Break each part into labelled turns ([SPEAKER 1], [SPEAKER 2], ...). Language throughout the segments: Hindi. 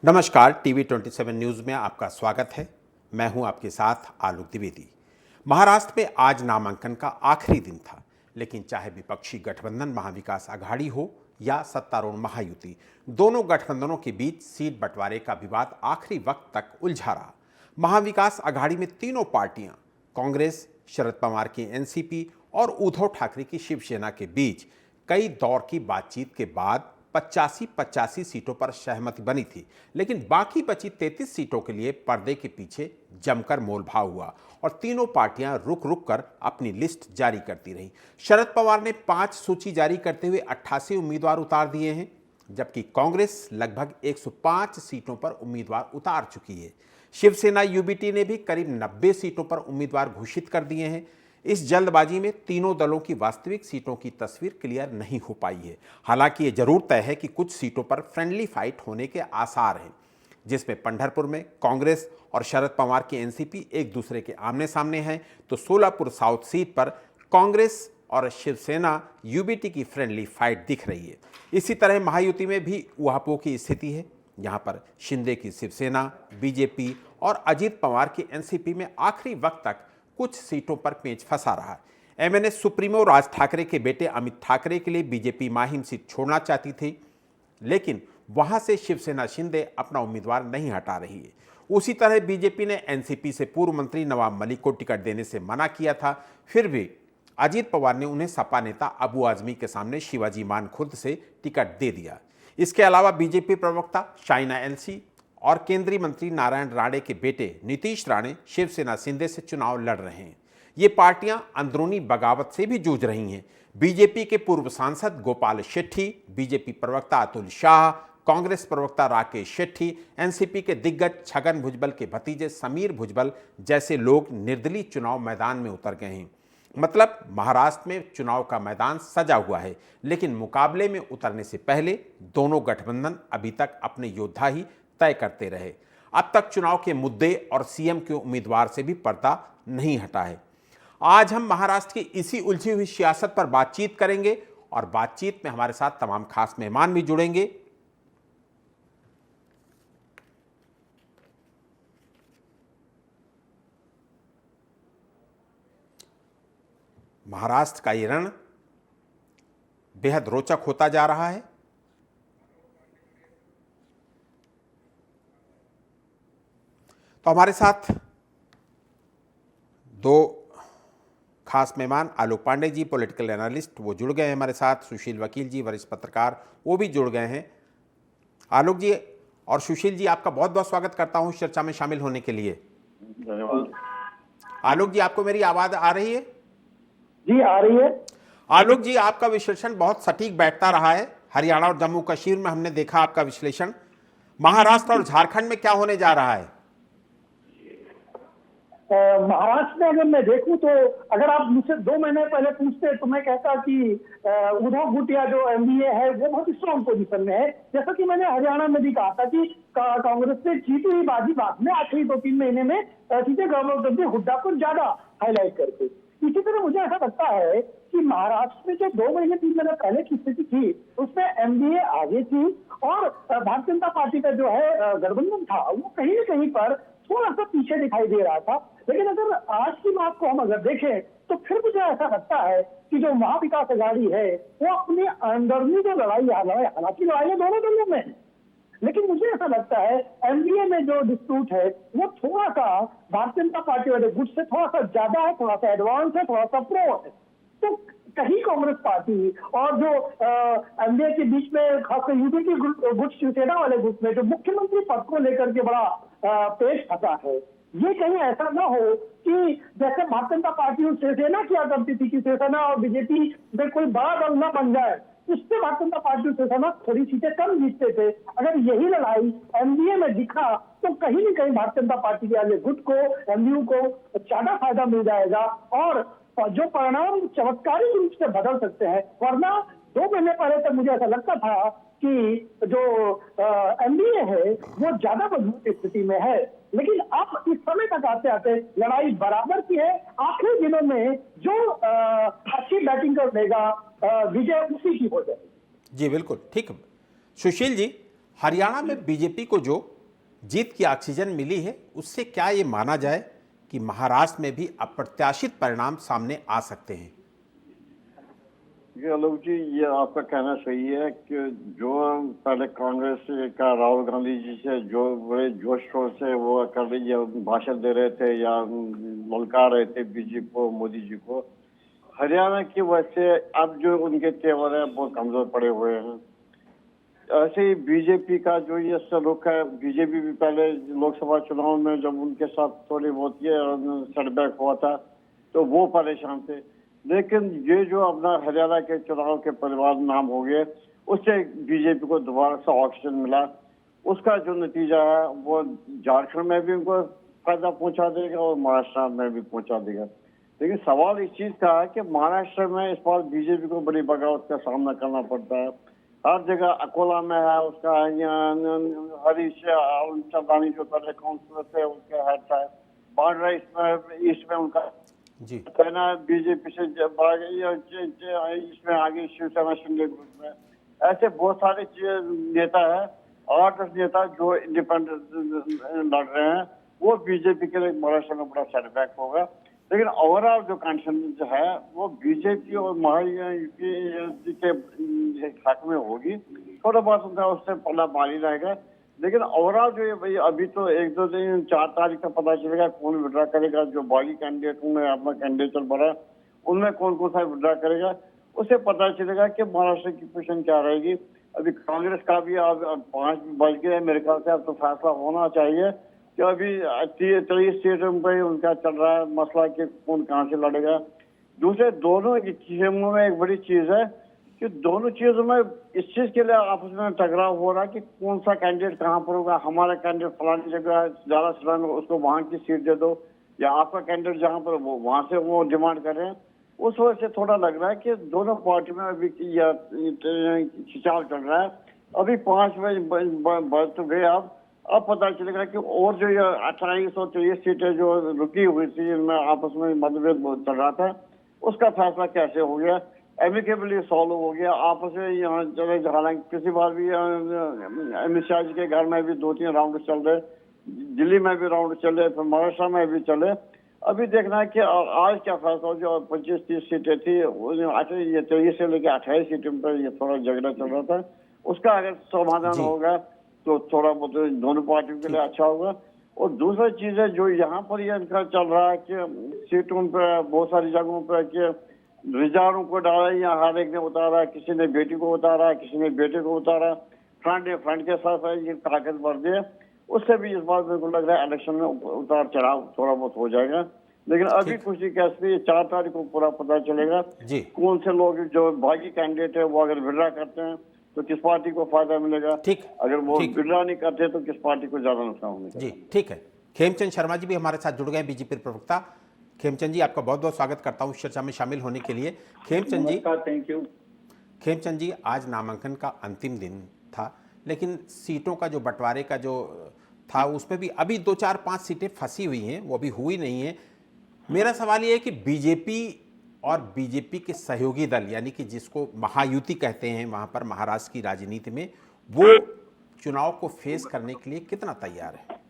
[SPEAKER 1] नमस्कार, टीवी 27 न्यूज़ में आपका स्वागत है। मैं हूं आपके साथ आलोक द्विवेदी। महाराष्ट्र में आज नामांकन का आखिरी दिन था, लेकिन चाहे विपक्षी गठबंधन महाविकास आघाड़ी हो या सत्तारूढ़ महायुति, दोनों गठबंधनों के बीच सीट बंटवारे का विवाद आखिरी वक्त तक उलझा रहा। महाविकास आघाड़ी में तीनों पार्टियां कांग्रेस, शरद पवार की एनसीपी और उद्धव ठाकरे की शिवसेना के बीच कई दौर की बातचीत के बाद 85-85 सीटों पर सहमति बनी थी, लेकिन बाकी बची 33 सीटों के लिए पर्दे के पीछे जमकर मोलभाव हुआ और तीनों पार्टियां रुक रुक कर अपनी लिस्ट जारी करती रहीं। शरद पवार ने 5 सूची जारी करते हुए 88 उम्मीदवार उतार दिए हैं, जबकि कांग्रेस लगभग 105 सीटों पर उम्मीदवार उतार चुकी है। शिवसेना यूबीटी ने भी करीब 90 सीटों पर उम्मीदवार घोषित कर दिए हैं। इस जल्दबाजी में तीनों दलों की वास्तविक सीटों की तस्वीर क्लियर नहीं हो पाई है। हालांकि ये जरूर तय है कि कुछ सीटों पर फ्रेंडली फाइट होने के आसार हैं, जिसमें पंढरपुर में कांग्रेस और शरद पवार की एनसीपी एक दूसरे के आमने सामने हैं, तो सोलापुर साउथ सीट पर कांग्रेस और शिवसेना यूबीटी की फ्रेंडली फाइट दिख रही है। इसी तरह महायुति में भी उहापोह की स्थिति है। यहाँ पर शिंदे की शिवसेना, बीजेपी और अजीत पवार की एनसीपी में आखिरी वक्त तक कुछ सीटों पर पेंच फंसा रहा है। एमएनएस सुप्रीमो राज ठाकरे के बेटे अमित ठाकरे के लिए बीजेपी माहिम सीट छोड़ना चाहती थी, लेकिन वहां से शिवसेना शिंदे अपना उम्मीदवार नहीं हटा रही है। उसी तरह बीजेपी ने एनसीपी से पूर्व मंत्री नवाब मलिक को टिकट देने से मना किया था, फिर भी अजीत पवार ने उन्हें सपा नेता अबू आजमी के सामने शिवाजी मान खुर्द से टिकट दे दिया। इसके अलावा बीजेपी प्रवक्ता शाइना एलसी और केंद्रीय मंत्री नारायण राणे के बेटे नीतीश राणे शिवसेना शिंदे से चुनाव लड़ रहे हैं। ये पार्टियां अंदरूनी बगावत से भी जूझ रही हैं। बीजेपी के पूर्व सांसद गोपाल शेट्टी, बीजेपी प्रवक्ता अतुल शाह, कांग्रेस प्रवक्ता राकेश शेट्टी, एनसीपी के दिग्गज छगन भुजबल के भतीजे समीर भुजबल जैसे लोग निर्दलीय चुनाव मैदान में उतर गए हैं। मतलब महाराष्ट्र में चुनाव का मैदान सजा हुआ है, लेकिन मुकाबले में उतरने से पहले दोनों गठबंधन अभी तक अपने योद्धा ही तय करते रहे। अब तक चुनाव के मुद्दे और सीएम के उम्मीदवार से भी पर्दा नहीं हटा है। आज हम महाराष्ट्र की इसी उलझी हुई सियासत पर बातचीत करेंगे और बातचीत में हमारे साथ तमाम खास मेहमान भी जुड़ेंगे। महाराष्ट्र का ये रण बेहद रोचक होता जा रहा है। तो हमारे साथ दो खास मेहमान, आलोक पांडे जी पॉलिटिकल एनालिस्ट, वो जुड़ गए हैं हमारे साथ। सुशील वकील जी वरिष्ठ पत्रकार, वो भी जुड़ गए हैं। आलोक जी और सुशील जी, आपका बहुत बहुत स्वागत करता हूं चर्चा में शामिल होने के लिए।
[SPEAKER 2] धन्यवाद।
[SPEAKER 1] आलोक जी, आपको मेरी आवाज आ रही है?
[SPEAKER 2] जी आ रही है।
[SPEAKER 1] आलोक जी, आपका विश्लेषण बहुत सटीक बैठता रहा है। हरियाणा और जम्मू कश्मीर में हमने देखा आपका विश्लेषण। महाराष्ट्र और झारखंड में क्या होने जा रहा है?
[SPEAKER 2] महाराष्ट्र में अगर मैं देखूं तो अगर आप मुझसे 2 महीने पहले पूछते तो मैं कहता कि उद्धव भूटिया जो एमडीए है वो बहुत स्ट्रॉन्ग पोजीशन में है। जैसा कि मैंने हरियाणा में भी कहा था कि कांग्रेस ने जीती हुई बाजी बाद में आखिरी 2-3 महीने में सीधे गवर्नमेंट हुड्डा को ज्यादा हाईलाइट करके। इसी तरह मुझे ऐसा लगता है कि महाराष्ट्र में जो 2 महीने 3 महीने पहले की स्थिति थी उसमें एमडीए आगे थी और भारतीय जनता पार्टी का जो है गठबंधन था वो कहीं न कहीं पर थोड़ा सा पीछे दिखाई दे रहा था। लेकिन अगर आज की बात को हम अगर देखें तो फिर मुझे ऐसा लगता है कि जो महाविकास आघाड़ी है वो अपनी अंदरूनी जो लड़ाई, हालांकि लड़ाई दोनों दलों में है, लेकिन मुझे ऐसा लगता है एनडीए में जो डिस्प्यूट है वो थोड़ा सा भारतीय जनता पार्टी वाले गुट से थोड़ा सा ज्यादा है, थोड़ा सा एडवांस है, थोड़ा सा प्रो है। तो कहीं कांग्रेस पार्टी और जो एनडीए के बीच में खासकर यूपी की गुट, शिवसेना वाले गुट में जो मुख्यमंत्री पद को लेकर के बड़ा पेश फंसा है, ये कहीं ऐसा ना हो कि जैसे भारतीय जनता पार्टी और शिवसेना किया करती थी कि शिवसेना और बीजेपी में कोई बड़ा दल न बन जाए, उससे भारतीय जनता पार्टी और शिवसेना थोड़ी सीटें कम जीतते थे। अगर यही लड़ाई एनडीए में दिखा तो कहीं न कहीं भारतीय जनता पार्टी के वाले गुट को, एनडीयू को ज्यादा फायदा मिल जाएगा और जो परिणाम चमत्कारिक रूप से बदल सकते हैं। वरना 2 महीने पहले तक मुझे ऐसा लगता था कि जो एनडीए है वो ज्यादा मजबूत स्थिति में है, लेकिन अब इस समय तक आते आते लड़ाई बराबर की है। आखिरी दिनों में जो अच्छी बैटिंग कर देगा विजय उसी की हो जाएगी।
[SPEAKER 1] जी बिल्कुल ठीक। सुशील जी, हरियाणा में बीजेपी को जो जीत की ऑक्सीजन मिली है, उससे क्या ये माना जाए कि महाराष्ट्र में भी अप्रत्याशित परिणाम सामने आ सकते हैं?
[SPEAKER 3] ये आलोक जी, ये आपका कहना सही है कि जो पहले कांग्रेस का राहुल गांधी जी से जो बड़े जोश शोर से वो कर रही है, भाषण दे रहे थे या ललकार रहे थे बीजेपी को, मोदी जी को, हरियाणा की वजह से अब जो उनके तेवर है बहुत कमजोर पड़े हुए हैं। ऐसे ही बीजेपी का जो ये सलूक है, बीजेपी भी पहले लोकसभा चुनाव में जब उनके साथ थोड़ी बहुत ये सेटबैक हुआ था तो वो परेशान थे, लेकिन ये जो अपना हरियाणा के चुनाव के परिणाम नाम हो गए, उससे बीजेपी को दोबारा से ऑक्सीजन मिला। उसका जो नतीजा है वो झारखंड में भी उनको फायदा पहुंचा देगा और महाराष्ट्र में भी पहुंचा देगा। लेकिन सवाल इस चीज का है कि महाराष्ट्र में इस बार बीजेपी को बड़ी बगावत का सामना करना पड़ता है। हर जगह अकोला में है उसका हरीश चंदानी जो पहले काउंसिलर थे उनके हेड था, बांद्रा ईस्ट में उनका
[SPEAKER 1] जी
[SPEAKER 3] कहना बीजेपी से इसमें आगे शिवसेना शिंदे ग्रुप में ऐसे बहुत सारे नेता है, 8-10 नेता जो इंडिपेंडेंट लड़ रहे हैं, वो बीजेपी के लिए महाराष्ट्र में बड़ा सेटबैक होगा। लेकिन ओवरऑल जो कंडीशन जो है वो बीजेपी और महायुति के हक में होगी। थोड़ा बहुत उनका उससे पल्ला भारी रहेगा, लेकिन ओवरऑल जो है भाई अभी तो 1-2 दिन 4 तारीख का पता चलेगा कौन विड्रा करेगा। जो बागी कैंडिडेट में अपना कैंडिडेट बढ़ा उनमें कौन कौन सा विड्रा करेगा, उससे पता चलेगा कि महाराष्ट्र की पोजीशन क्या रहेगी। अभी कांग्रेस का भी अब 5 बज गए मेरे ख्याल से, अब तो फैसला होना चाहिए कि अभी 23 सीटों पर उनका चल रहा है मसला कि कौन कहाँ से लड़ेगा। दूसरे दोनों चीजों में एक बड़ी चीज है कि दोनों चीजों में इस चीज के लिए आपस में टकराव हो रहा है कि कौन सा कैंडिडेट कहाँ पर होगा। हमारा कैंडिडेट फलानी जगह ज्यादा स्ट्रांग उसको वहां की सीट दे दो, या आपका कैंडिडेट जहाँ पर वो वहां से वो डिमांड कर रहे हैं। उस वजह से थोड़ा लग रहा है कि दोनों पार्टी में अभी खिंचाव चल रहा है। अभी 5 बज तो गए, अब पता चलेगा कि और जो ये 2823 सीटें जो रुकी हुई थी इनमें आपस में मतभेद चल रहा था, उसका फैसला कैसे हो गया, एमिकेबली सॉल्व हो गया आपस में। यहाँ चले, हालांकि पिछली बार भी अमित शाह जी के घर में भी 2-3 राउंड चल रहे, दिल्ली में भी राउंड चले, फिर महाराष्ट्र में भी चले। अभी देखना है कि आज क्या फैसला हो। जो 25-30 सीटें थी, 23 से लेकर 28 सीटों पर ये थोड़ा झगड़ा चल रहा था, उसका अगर समाधान होगा तो थोड़ा बहुत दोनों पार्टियों के लिए अच्छा होगा। और दूसरा चीज है जो यहाँ पर ये इनका चल रहा है कि सीटों पर बहुत सारी जगहों पर कि रिजर्व को डाला, या हर एक ने उतारा, किसी ने बेटी को उतारा, किसी ने बेटे को उतारा, फ्रंट के साथ ये ताकत बढ़ गई। उससे भी इस बार मेरे को लग रहा है इलेक्शन में उतार चढ़ाव थोड़ा बहुत हो जाएगा। लेकिन अभी कुछ नहीं कह सकते, 4 तारीख को पूरा पता चलेगा कौन से लोग जो बागी कैंडिडेट है वो अगर विड्रा करते हैं तो किस पार्टी को फायदा मिलेगा, अगर वो विड्रा नहीं करते तो किस पार्टी को ज्यादा नुकसान होगा।
[SPEAKER 1] जी ठीक है। खेमचंद शर्मा जी भी हमारे साथ जुड़ गए, बीजेपी प्रवक्ता। खेमचंद जी, आपका बहुत बहुत स्वागत करता हूं इस चर्चा में शामिल होने के लिए। खेमचंद जी,
[SPEAKER 2] थैंक यू।
[SPEAKER 1] खेमचंद जी, आज नामांकन का अंतिम दिन था, लेकिन सीटों का जो बंटवारे का जो था उसमें भी अभी 2-4-5 सीटें फंसी हुई हैं, वो अभी हुई नहीं है। मेरा सवाल ये है कि बीजेपी और बीजेपी के सहयोगी दल, यानी कि जिसको महायुति कहते हैं वहां पर महाराष्ट्र की राजनीति में, वो चुनाव को फेस करने के लिए कितना तैयार है?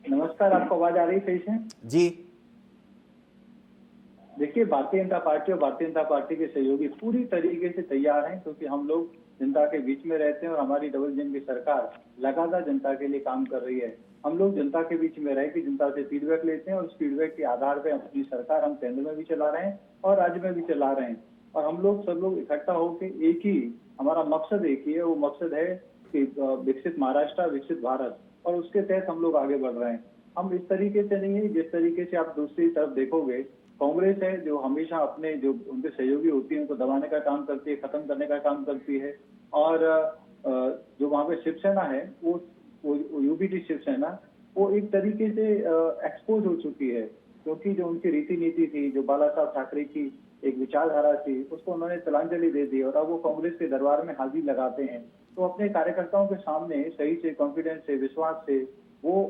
[SPEAKER 2] नमस्कार, आपको आवाज आ रही सही से?
[SPEAKER 1] जी
[SPEAKER 2] देखिए, भारतीय जनता पार्टी और भारतीय जनता पार्टी के सहयोगी पूरी तरीके से तैयार हैं, क्योंकि हम लोग जनता के बीच में रहते हैं और हमारी डबल इंजन की सरकार लगातार जनता के लिए काम कर रही है। हम लोग जनता के बीच में रह के जनता से फीडबैक लेते हैं और उस फीडबैक के आधार पर अपनी सरकार हम केंद्र में भी चला रहे हैं और राज्य में भी चला रहे हैं। और हम लोग सब लोग इकट्ठा होकर एक ही, हमारा मकसद एक ही है, वो मकसद है कि विकसित महाराष्ट्र, विकसित भारत, और उसके तहत हम लोग आगे बढ़ रहे हैं। हम इस तरीके से नहीं है जिस तरीके से आप दूसरी तरफ देखोगे कांग्रेस है जो हमेशा अपने जो उनके सहयोगी होती है उनको दबाने का काम करती है, खत्म करने का काम करती है। और जो वहां पे शिवसेना है वो यूबीटी शिवसेना वो एक तरीके से एक्सपोज हो चुकी है, क्योंकि जो उनकी रीति नीति थी, जो बाला साहब ठाकरे की एक विचारधारा थी, उसको उन्होंने तिलांजलि दे दी और अब वो कांग्रेस के दरबार में हाजिर लगाते हैं। तो अपने कार्यकर्ताओं के सामने सही से, कॉन्फिडेंस से, विश्वास से वो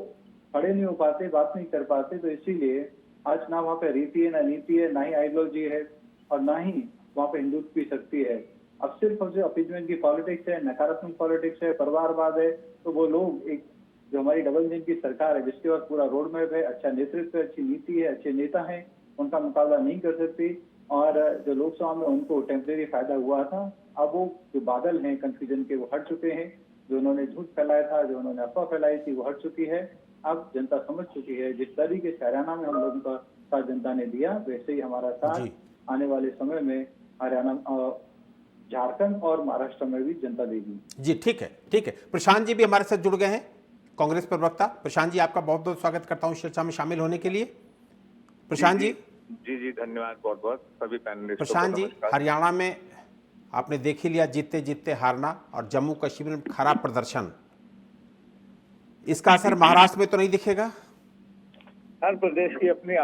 [SPEAKER 2] खड़े नहीं हो पाते, बात नहीं कर पाते। तो इसीलिए आज ना वहाँ पे रीति है, ना नीति है, ना ही आइडियोलॉजी है और ना ही वहाँ पे हिंदुत्व की शक्ति है।
[SPEAKER 4] अब सिर्फ जो अपीजमेंट की पॉलिटिक्स है, नकारात्मक पॉलिटिक्स है, परिवारवाद है, तो वो लोग एक जो हमारी डबल इंजन की सरकार है जिसके पास पूरा रोड मैप है, अच्छा नेतृत्व है, अच्छी नीति है, अच्छे नेता हैं, उनका मुकाबला नहीं कर सकती। और जो लोकसभा में उनको टेम्परेरी फायदा हुआ था, अब वो जो बादल हैं कंफ्यूजन के वो हट चुके हैं। जो उन्होंने झूठ फैलाया था, जो उन्होंने अफवाह फैलाई थी, वो हट चुकी है। अब जनता समझ चुकी है, जिस तरीके से हरियाणा में हम लोगों का साथ जनता ने दिया, वैसे ही हमारा साथ आने वाले समय में हरियाणा, झारखंड और महाराष्ट्र में भी जनता देगी।
[SPEAKER 1] जी ठीक है, ठीक है। प्रशांत जी भी हमारे साथ जुड़ गए हैं, कांग्रेस प्रवक्ता। प्रशांत जी, आपका बहुत बहुत स्वागत करता हूं इस चर्चा में शामिल होने के लिए। प्रशांत जी।
[SPEAKER 5] जी धन्यवाद बहुत बहुत सभी पैनलिस्टों को।
[SPEAKER 1] प्रशांत जी, हरियाणा में आपने देख ही लिया जीतते जीतते हारना, और जम्मू कश्मीर में खराब प्रदर्शन, इसका असर महाराष्ट्र में तो नहीं दिखेगा?
[SPEAKER 5] हर प्रदेश की अपनी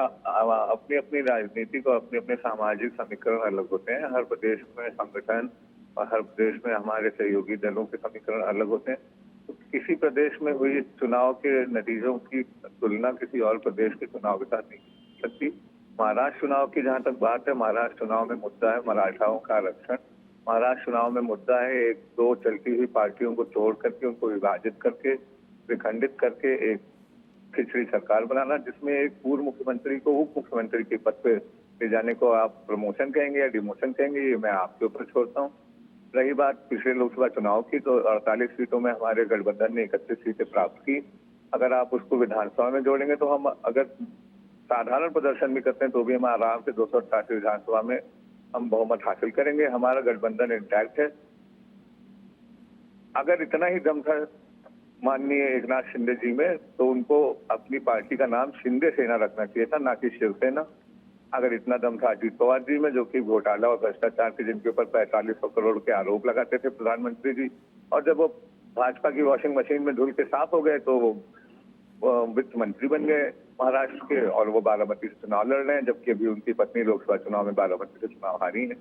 [SPEAKER 5] अपनी राजनीतिक और अपने अपने सामाजिक समीकरण अलग होते हैं। हर प्रदेश में संगठन और हर प्रदेश में हमारे सहयोगी दलों के समीकरण अलग होते हैं। तो किसी प्रदेश में हुई चुनाव के नतीजों की तुलना किसी और प्रदेश के चुनाव के साथ नहीं की सकती। महाराष्ट्र चुनाव की जहां तक बात है, महाराष्ट्र चुनाव में मुद्दा है मराठाओं का आरक्षण। महाराष्ट्र चुनाव में मुद्दा है एक दो चलती हुई पार्टियों को तोड़ करके, उनको विभाजित करके, विखंडित करके एक खिचड़ी सरकार बनाना, जिसमें एक पूर्व मुख्यमंत्री को उप मुख्यमंत्री के पद पे ले जाने को आप प्रमोशन कहेंगे या डिमोशन कहेंगे, ये मैं आपके ऊपर छोड़ता हूँ। रही बात पिछले लोकसभा चुनाव की, तो 48 सीटों में हमारे गठबंधन ने 31 सीटें प्राप्त की। अगर आप उसको विधानसभा में जोड़ेंगे तो हम अगर साधारण प्रदर्शन भी करते हैं तो भी हम आराम से 288 विधानसभा में हम बहुमत हासिल करेंगे। हमारा गठबंधन इंटैक्ट है। अगर इतना ही दम था माननीय एकनाथ शिंदे जी में, तो उनको अपनी पार्टी का नाम शिंदे सेना रखना चाहिए था, ना कि शिवसेना। अगर इतना दम था अजीत पवार जी में, जो कि घोटाला और भ्रष्टाचार के जिनके ऊपर 4500 करोड़ के आरोप लगाते थे प्रधानमंत्री जी, और जब वो भाजपा की वॉशिंग मशीन में धुल के साफ हो गए तो वो वित्त मंत्री बन गए महाराष्ट्र के, और वो बारामती से चुनाव लड़ रहे हैं, जबकि अभी उनकी पत्नी लोकसभा चुनाव में बारामती से चुनाव हारी है।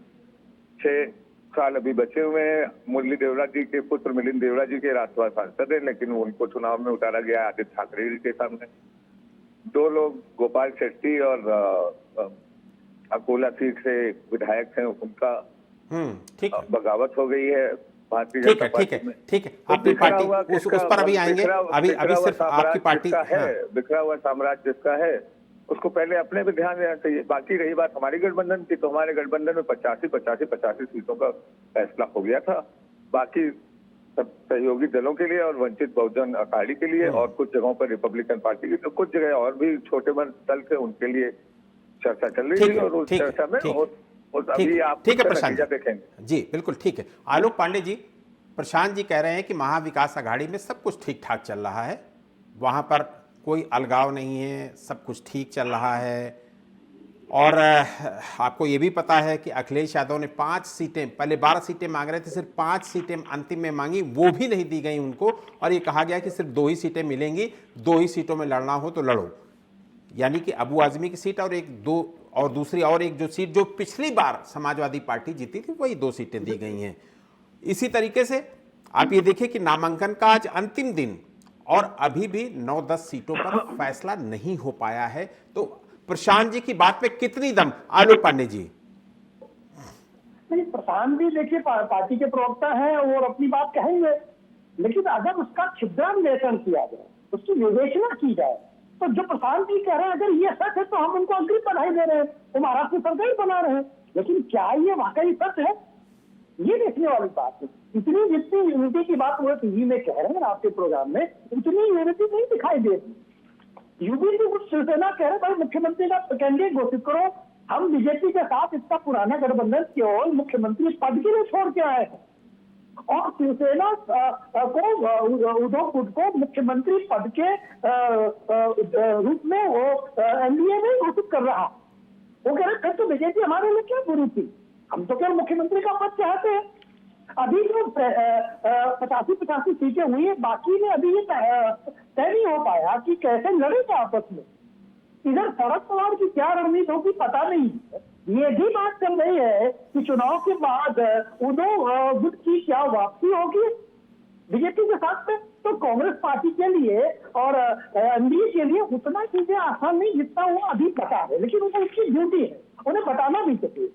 [SPEAKER 5] 6 साल अभी बचे हुए हैं। मुरली देवरा जी के पुत्र मिलिंद देवरा जी के राज्यसभा सांसद है, लेकिन उनको चुनाव में उतारा गया आदित्य ठाकरे जी के सामने। 2 लोग गोपाल शेट्टी और अकोला सीट से विधायक हैं, उनका बगावत हो गई है भारतीय जनता पार्टी में।
[SPEAKER 1] ठीक है, आपकी पार्टी उस पर अभी आएंगे। अभी सिर्फ आपकी पार्टी
[SPEAKER 5] है बिखरा हुआ साम्राज्य जिसका है, उसको पहले अपने पे ध्यान देना चाहिए। बाकी रही बात हमारी गठबंधन की, तो हमारे गठबंधन में 85 सीटों का फैसला हो गया था। बाकी सब सहयोगी दलों के लिए और वंचित बहुजन अकाली के लिए, और कुछ जगहों पर रिपब्लिकन पार्टी की, तो कुछ जगह और भी छोटे बड़ दल थे उनके लिए चर्चा चल रही थी, और उस चर्चा में अभी आप नतीजा देखेंगे।
[SPEAKER 1] जी बिल्कुल ठीक है। आलोक पांडे जी, प्रशांत जी कह रहे हैं कि महाविकास आघाड़ी में सब कुछ ठीक ठाक चल रहा है, वहां पर कोई अलगाव नहीं है, सब कुछ ठीक चल रहा है। और आपको ये भी पता है कि अखिलेश यादव ने 5 सीटें, पहले 12 सीटें मांग रहे थे, सिर्फ 5 सीटें अंतिम में मांगी, वो भी नहीं दी गई उनको, और ये कहा गया कि सिर्फ 2 ही सीटें मिलेंगी, 2 ही सीटों में लड़ना हो तो लड़ो। यानी कि अबू आजमी की सीट और दूसरी और एक जो सीट जो पिछली बार समाजवादी पार्टी जीती थी, वही 2 सीटें दी गई हैं। इसी तरीके से आप ये देखिए कि नामांकन का आज अंतिम दिन, और अभी भी 9-10 सीटों पर फैसला नहीं हो पाया है। तो प्रशांत जी की बात में कितनी दम? आलोक पांडे जी।
[SPEAKER 2] नहीं, प्रशांत जी देखिए पार्टी के प्रवक्ता हैं और अपनी बात कहेंगे, लेकिन अगर उसका छिद्रान्वेषण किया जाए, उसकी विवेचना की जाए, तो जो प्रशांत जी कह रहे हैं अगर ये सच है तो हम उनको अग्रिम बधाई दे रहे हैं, वो महाराष्ट्र सरकार बना रहे हैं। लेकिन क्या ये वाकई सच है, ये देखने वाली बात है। इतनी जितनी यूनिटी की बात वो टीवी में कह रहे हैं आपके प्रोग्राम में, उतनी यूनिटी नहीं दिखाई देती। यूपी की कुछ शिवसेना कह रहे भाई मुख्यमंत्री का कैंडिडेट घोषित करो, हम बीजेपी के साथ इसका पुराना गठबंधन केवल मुख्यमंत्री पद के लिए छोड़ के आए हैं, और शिवसेना को उद्धव को मुख्यमंत्री पद के रूप में वो एनडीए में घोषित कर रहा। वो कह रहे फिर तो बीजेपी हमारे लिए क्या बुरी थी, हम तो केवल मुख्यमंत्री का पद चाहते हैं। अभी जो 85 सीटें हुई है, बाकी में अभी ये तय नहीं हो पाया कि कैसे लड़ेंगे आपस में। इधर शरद पवार की क्या रणनीति होगी पता नहीं है। ये भी बात चल रही है कि चुनाव के बाद उद्धव गुट की क्या वापसी होगी बीजेपी के साथ में। तो कांग्रेस पार्टी के लिए और एनडीए के लिए उतना चीजें आसान नहीं जितना वो अभी बता रहे, लेकिन उनको उसकी ड्यूटी है, उन्हें बताना भी चाहिए।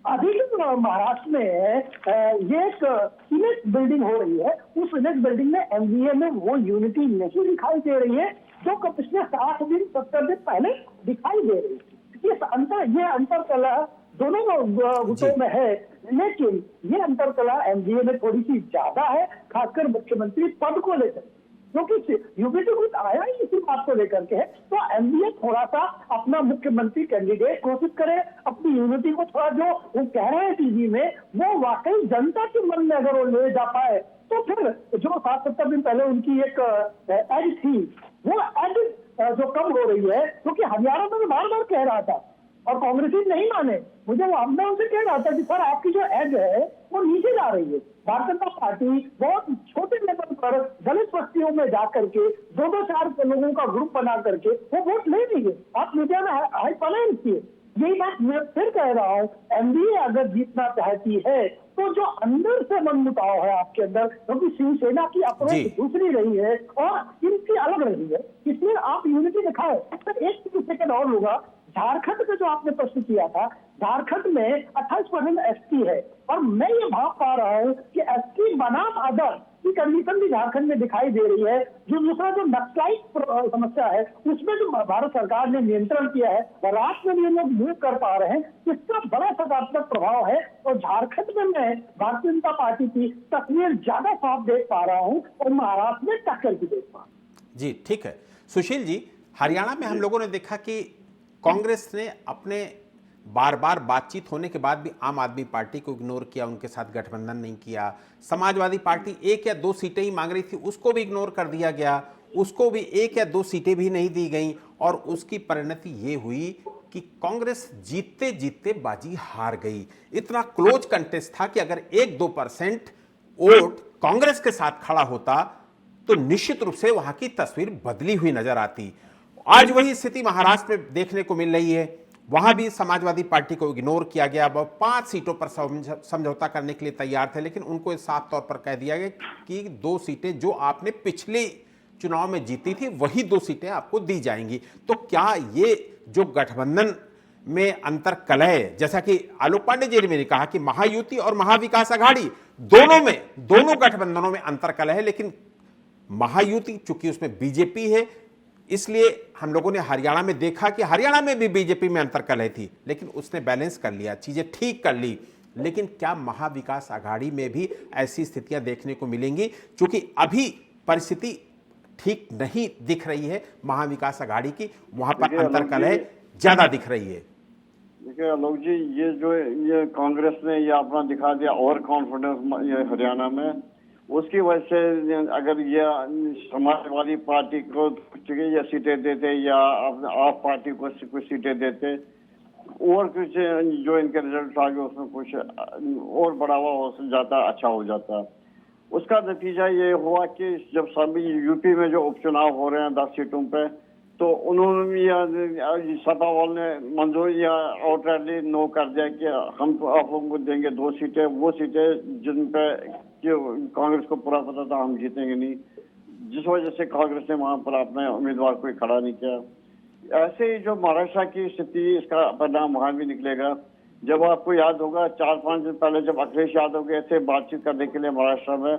[SPEAKER 2] अभी जो महाराष्ट्र में ये एक सीनेट बिल्डिंग हो रही है, उस सीनेट बिल्डिंग में एमवीए में वो यूनिटी नहीं दिखाई दे रही है जो पिछले 60 दिन 70 दिन पहले दिखाई दे रही थी। ये अंतर कला दोनों गुटों में है, लेकिन ये अंतर कला एमवीए में थोड़ी सी ज्यादा है, खासकर मुख्यमंत्री पद को लेकर, क्योंकि यूपीटी गुट आया ही इसी बात को लेकर के है। तो एमवीए थोड़ा सा अपना मुख्यमंत्री कैंडिडेट घोषित करे, अपनी यूनिटी को थोड़ा जो वो कह रहे हैं टीवी में, वो वाकई जनता के मन में अगर वो ले जा पाए तो फिर जो 60-70 दिन पहले उनकी एक एड थी, वो एड जो कम हो रही है, क्योंकि हरियाणा में मैं बार बार कह रहा था और कांग्रेसी नहीं माने, मुझे मैं उनसे कह रहा था कि सर आपकी जो एज है वो नीचे जा रही है। भारतीय जनता पार्टी बहुत छोटे लेवल पर दलित बस्तियों में जाकर के 2-4 लोगों का ग्रुप बना करके वो वोट ले रही है। आप मीडिया में हाई फाइनेंस किए, यही बात मैं फिर कह रहा हूँ, एमडीए अगर जीतना चाहती है तो जो अंदर से मनमुटाव है आपके अंदर, क्योंकि शिवसेना की अप्रोच दूसरी रही है और इनकी अलग रही है, इसलिए आप यूनिटी दिखाए। एक सेकंड और लूंगा, झारखंड का जो आपने प्रश्न किया था, झारखंड में 28% एसटी है और मैं ये भाव पा रहा हूँ कि एसटी बनाम अदर की कंडीशन भी झारखंड में दिखाई दे रही है। जो दूसरा जो नक्सलाइट समस्या है उसमें जो भारत सरकार ने नियंत्रण किया है और राष्ट्र में भी लोग मूव कर पा रहे हैं, इसका बड़ा सकारात्मक प्रभाव है और झारखंड में मैं भारतीय जनता पार्टी की तस्वीर ज्यादा साफ देख पा रहा हूँ और महाराष्ट्र में टक्कर भी देख पा रहा हूँ।
[SPEAKER 1] जी ठीक है। सुशील जी, हरियाणा में हम लोगों ने देखा कि कांग्रेस ने अपने बार बार बातचीत होने के बाद भी आम आदमी पार्टी को इग्नोर किया, उनके साथ गठबंधन नहीं किया। समाजवादी पार्टी 1 या 2 सीटें ही मांग रही थी, उसको भी इग्नोर कर दिया गया, उसको भी 1 या 2 सीटें भी नहीं दी गई और उसकी परिणति ये हुई कि कांग्रेस जीतते जीतते बाजी हार गई। इतना क्लोज कंटेस्ट था कि अगर 1-2% वोट कांग्रेस के साथ खड़ा होता तो निश्चित रूप से वहां की तस्वीर बदली हुई नजर आती। आज वही स्थिति महाराष्ट्र में देखने को मिल रही है, वहां भी समाजवादी पार्टी को इग्नोर किया गया। वह 5 सीटों पर समझौता करने के लिए तैयार थे, लेकिन उनको साफ तौर पर कह दिया गया कि 2 सीटें जो आपने पिछले चुनाव में जीती थी वही 2 सीटें आपको दी जाएंगी। तो क्या ये जो गठबंधन में अंतर कलह, जैसा कि आलोक पांडे जी ने कहा कि महायुति और महाविकास आघाड़ी दोनों गठबंधनों में अंतर कलह है, लेकिन महायुति चूंकि उसमें बीजेपी है, इसलिए हम लोगों ने हरियाणा में देखा कि हरियाणा में भी बीजेपी में अंतर कलह थी, लेकिन उसने बैलेंस कर लिया, चीजें ठीक कर ली। लेकिन क्या महाविकास आघाड़ी में भी ऐसी स्थितियां देखने को मिलेंगी? क्योंकि अभी परिस्थिति ठीक नहीं दिख रही है महाविकास आघाड़ी की, वहां पर अंतर कलह ज्यादा दिख रही है।
[SPEAKER 3] देखिए आलोक जी, ये कांग्रेस ने ये अपना दिखा दिया और कॉन्फिडेंस हरियाणा में, उसकी वजह से अगर ये समाजवादी पार्टी को ये सीटें देते या आप पार्टी को कुछ सीटें देते और कुछ जो इनके रिजल्ट आ गए उसमें कुछ और बढ़ावा हो जाता, अच्छा हो जाता। उसका नतीजा ये हुआ कि जब सभी यूपी में जो उपचुनाव हो रहे हैं 10 सीटों पे, तो उन्होंने सत्तावाल ने मंजूर या आउटराइटली नो कर दिया कि हम तो आप लोगों को देंगे 2 सीटें, वो सीटें जिन पे कांग्रेस को पूरा पता था हम जीतेंगे नहीं, जिस वजह से कांग्रेस ने वहां पर अपने उम्मीदवार कोई खड़ा नहीं किया। ऐसे ही जो महाराष्ट्र की स्थिति, इसका परिणाम वहां भी निकलेगा। जब आपको याद होगा 4-5 दिन पहले जब अखिलेश यादव गए थे बातचीत करने के लिए महाराष्ट्र में,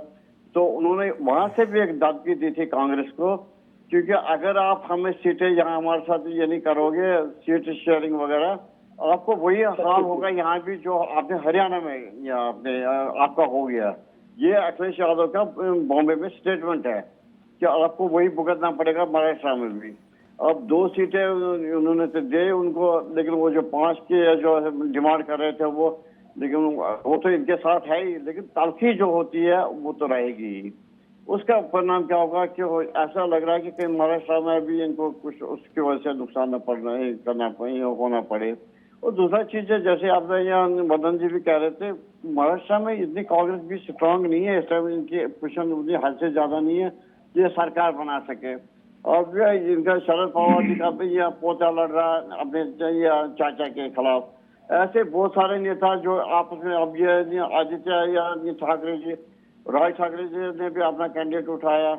[SPEAKER 3] तो उन्होंने वहां से भी एक धमकी दी थी कांग्रेस को, क्योंकि अगर आप हमें सीटें यहाँ हमारे साथ ये नहीं करोगे, सीट शेयरिंग वगैरह, आपको वही हाल होगा यहाँ भी जो आपने हरियाणा में या आपने आपका हो गया। ये अखिलेश यादव का बॉम्बे में स्टेटमेंट है कि आपको वही भुगतना पड़ेगा महाराष्ट्र में भी। अब 2 सीटें उन्होंने तो दे उनको, लेकिन वो जो 5 के जो डिमांड कर रहे थे वो, लेकिन वो तो इनके साथ है ही, लेकिन तलखी जो होती है वो तो रहेगी। उसका परिणाम क्या होगा कि ऐसा लग रहा है कि कहीं महाराष्ट्र में भी इनको कुछ उसकी वजह से नुकसान न करना होना पड़े। और दूसरा चीज है, जैसे आपने यहाँ मदन जी भी कह रहे थे, महाराष्ट्र में इतनी कांग्रेस भी स्ट्रांग नहीं है इस टाइम, इनकी पोजिशन उतनी हद से ज्यादा नहीं है ये सरकार बना सके। और इनका शरद पवार जी का भी यह पोता लड़ रहा है अपने चाचा के खिलाफ। ऐसे बहुत सारे नेता जो आपस में, अब ये आदित्य या ठाकरे जी, राज ठाकरे जी ने भी अपना कैंडिडेट उठाया,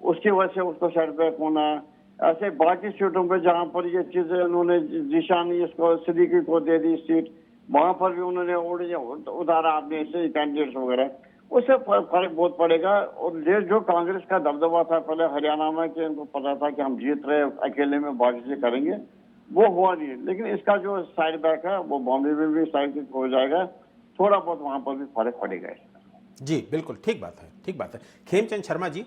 [SPEAKER 3] उसकी वजह से उसको सेटबैक होना है। ऐसे बाकी सीटों पे जहां पर ये चीजें उन्होंने निशानी इसको सिद्दीकी को दे दी सीट, वहां पर भी उन्होंने उतारा अपने से कैंडिडेट्स वगैरह, उससे फर्क बहुत पड़ेगा। और ये जो कांग्रेस का दबदबा था पहले हरियाणा में कि उनको पता था कि हम जीत रहे अकेले में बाकी से करेंगे, वो हुआ नहीं। लेकिन इसका जो साइड बैक है वो बॉम्बे में भी साइड हो जाएगा, थोड़ा बहुत वहां पर भी फर्क पड़ेगा।
[SPEAKER 1] जी बिल्कुल ठीक बात है, ठीक बात है। खेमचंद शर्मा जी,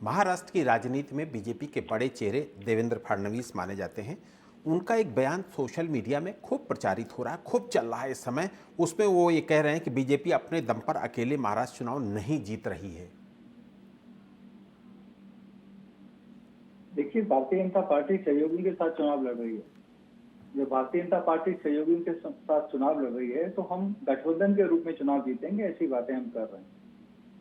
[SPEAKER 1] महाराष्ट्र की राजनीति में बीजेपी के बड़े चेहरे देवेंद्र फडणवीस माने जाते हैं। उनका एक बयान सोशल मीडिया में खूब प्रचारित हो रहा है, खूब चल रहा है इस समय। उसमें वो ये कह रहे हैं कि बीजेपी अपने दम पर अकेले महाराष्ट्र चुनाव नहीं जीत रही है।
[SPEAKER 4] देखिए, भारतीय जनता पार्टी सहयोगी के साथ चुनाव लड़ रही है। जब भारतीय जनता पार्टी सहयोगियों के साथ चुनाव लड़ रही है तो हम गठबंधन के रूप में चुनाव जीतेंगे, ऐसी बातें हम कर रहे हैं।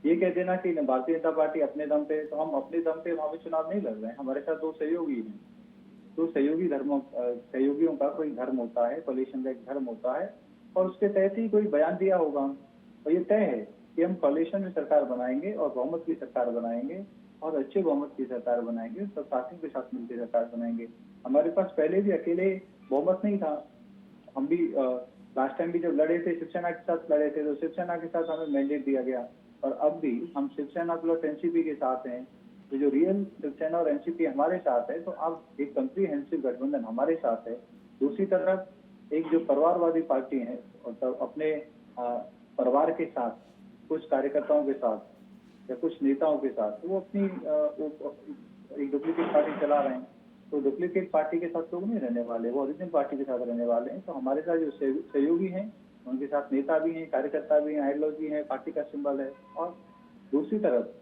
[SPEAKER 4] ये कह देना कि भारतीय जनता पार्टी अपने दम पे, तो हम अपने दम पे वहां पे चुनाव नहीं लड़ रहे हैं। हमारे साथ दो सहयोगी हैं। तो सहयोगियों का कोई धर्म होता है, कोalition का एक धर्म होता है, और उसके तहत ही कोई बयान दिया होगा। और ये तय है कि हम कोalition में सरकार बनाएंगे और बहुमत की सरकार बनाएंगे, और अच्छे बहुमत की सरकार बनाएंगे, सब साथियों के साथ मिलकर सरकार बनाएंगे। हमारे पास पहले भी अकेले बहुमत नहीं था। हम भी लास्ट टाइम भी जब लड़े थे शिवसेना के साथ लड़े थे, तो शिवसेना के साथ हमें मैंडेट दिया गया, और अब भी हम शिवसेना प्लस एनसीपी के साथ हैं। तो जो रियल शिवसेना और एनसीपी हमारे साथ है, तो अब एक कंप्रीहेंसिव गठबंधन हमारे साथ है। दूसरी तरफ एक जो परिवारवादी पार्टी है, और अपने परिवार के साथ, कुछ कार्यकर्ताओं के साथ या कुछ नेताओं के साथ, वो अपनी एक डुप्लीकेट पार्टी चला रहे हैं। तो डुप्लीकेट पार्टी के साथ लोग नहीं रहने वाले, वो ओरिजिनल पार्टी के साथ रहने वाले हैं। तो हमारे साथ जो सहयोगी हैं, उनके साथ नेता भी हैं, कार्यकर्ता भी हैं, आइडियोलॉजी है, पार्टी का सिंबल है। और दूसरी तरफ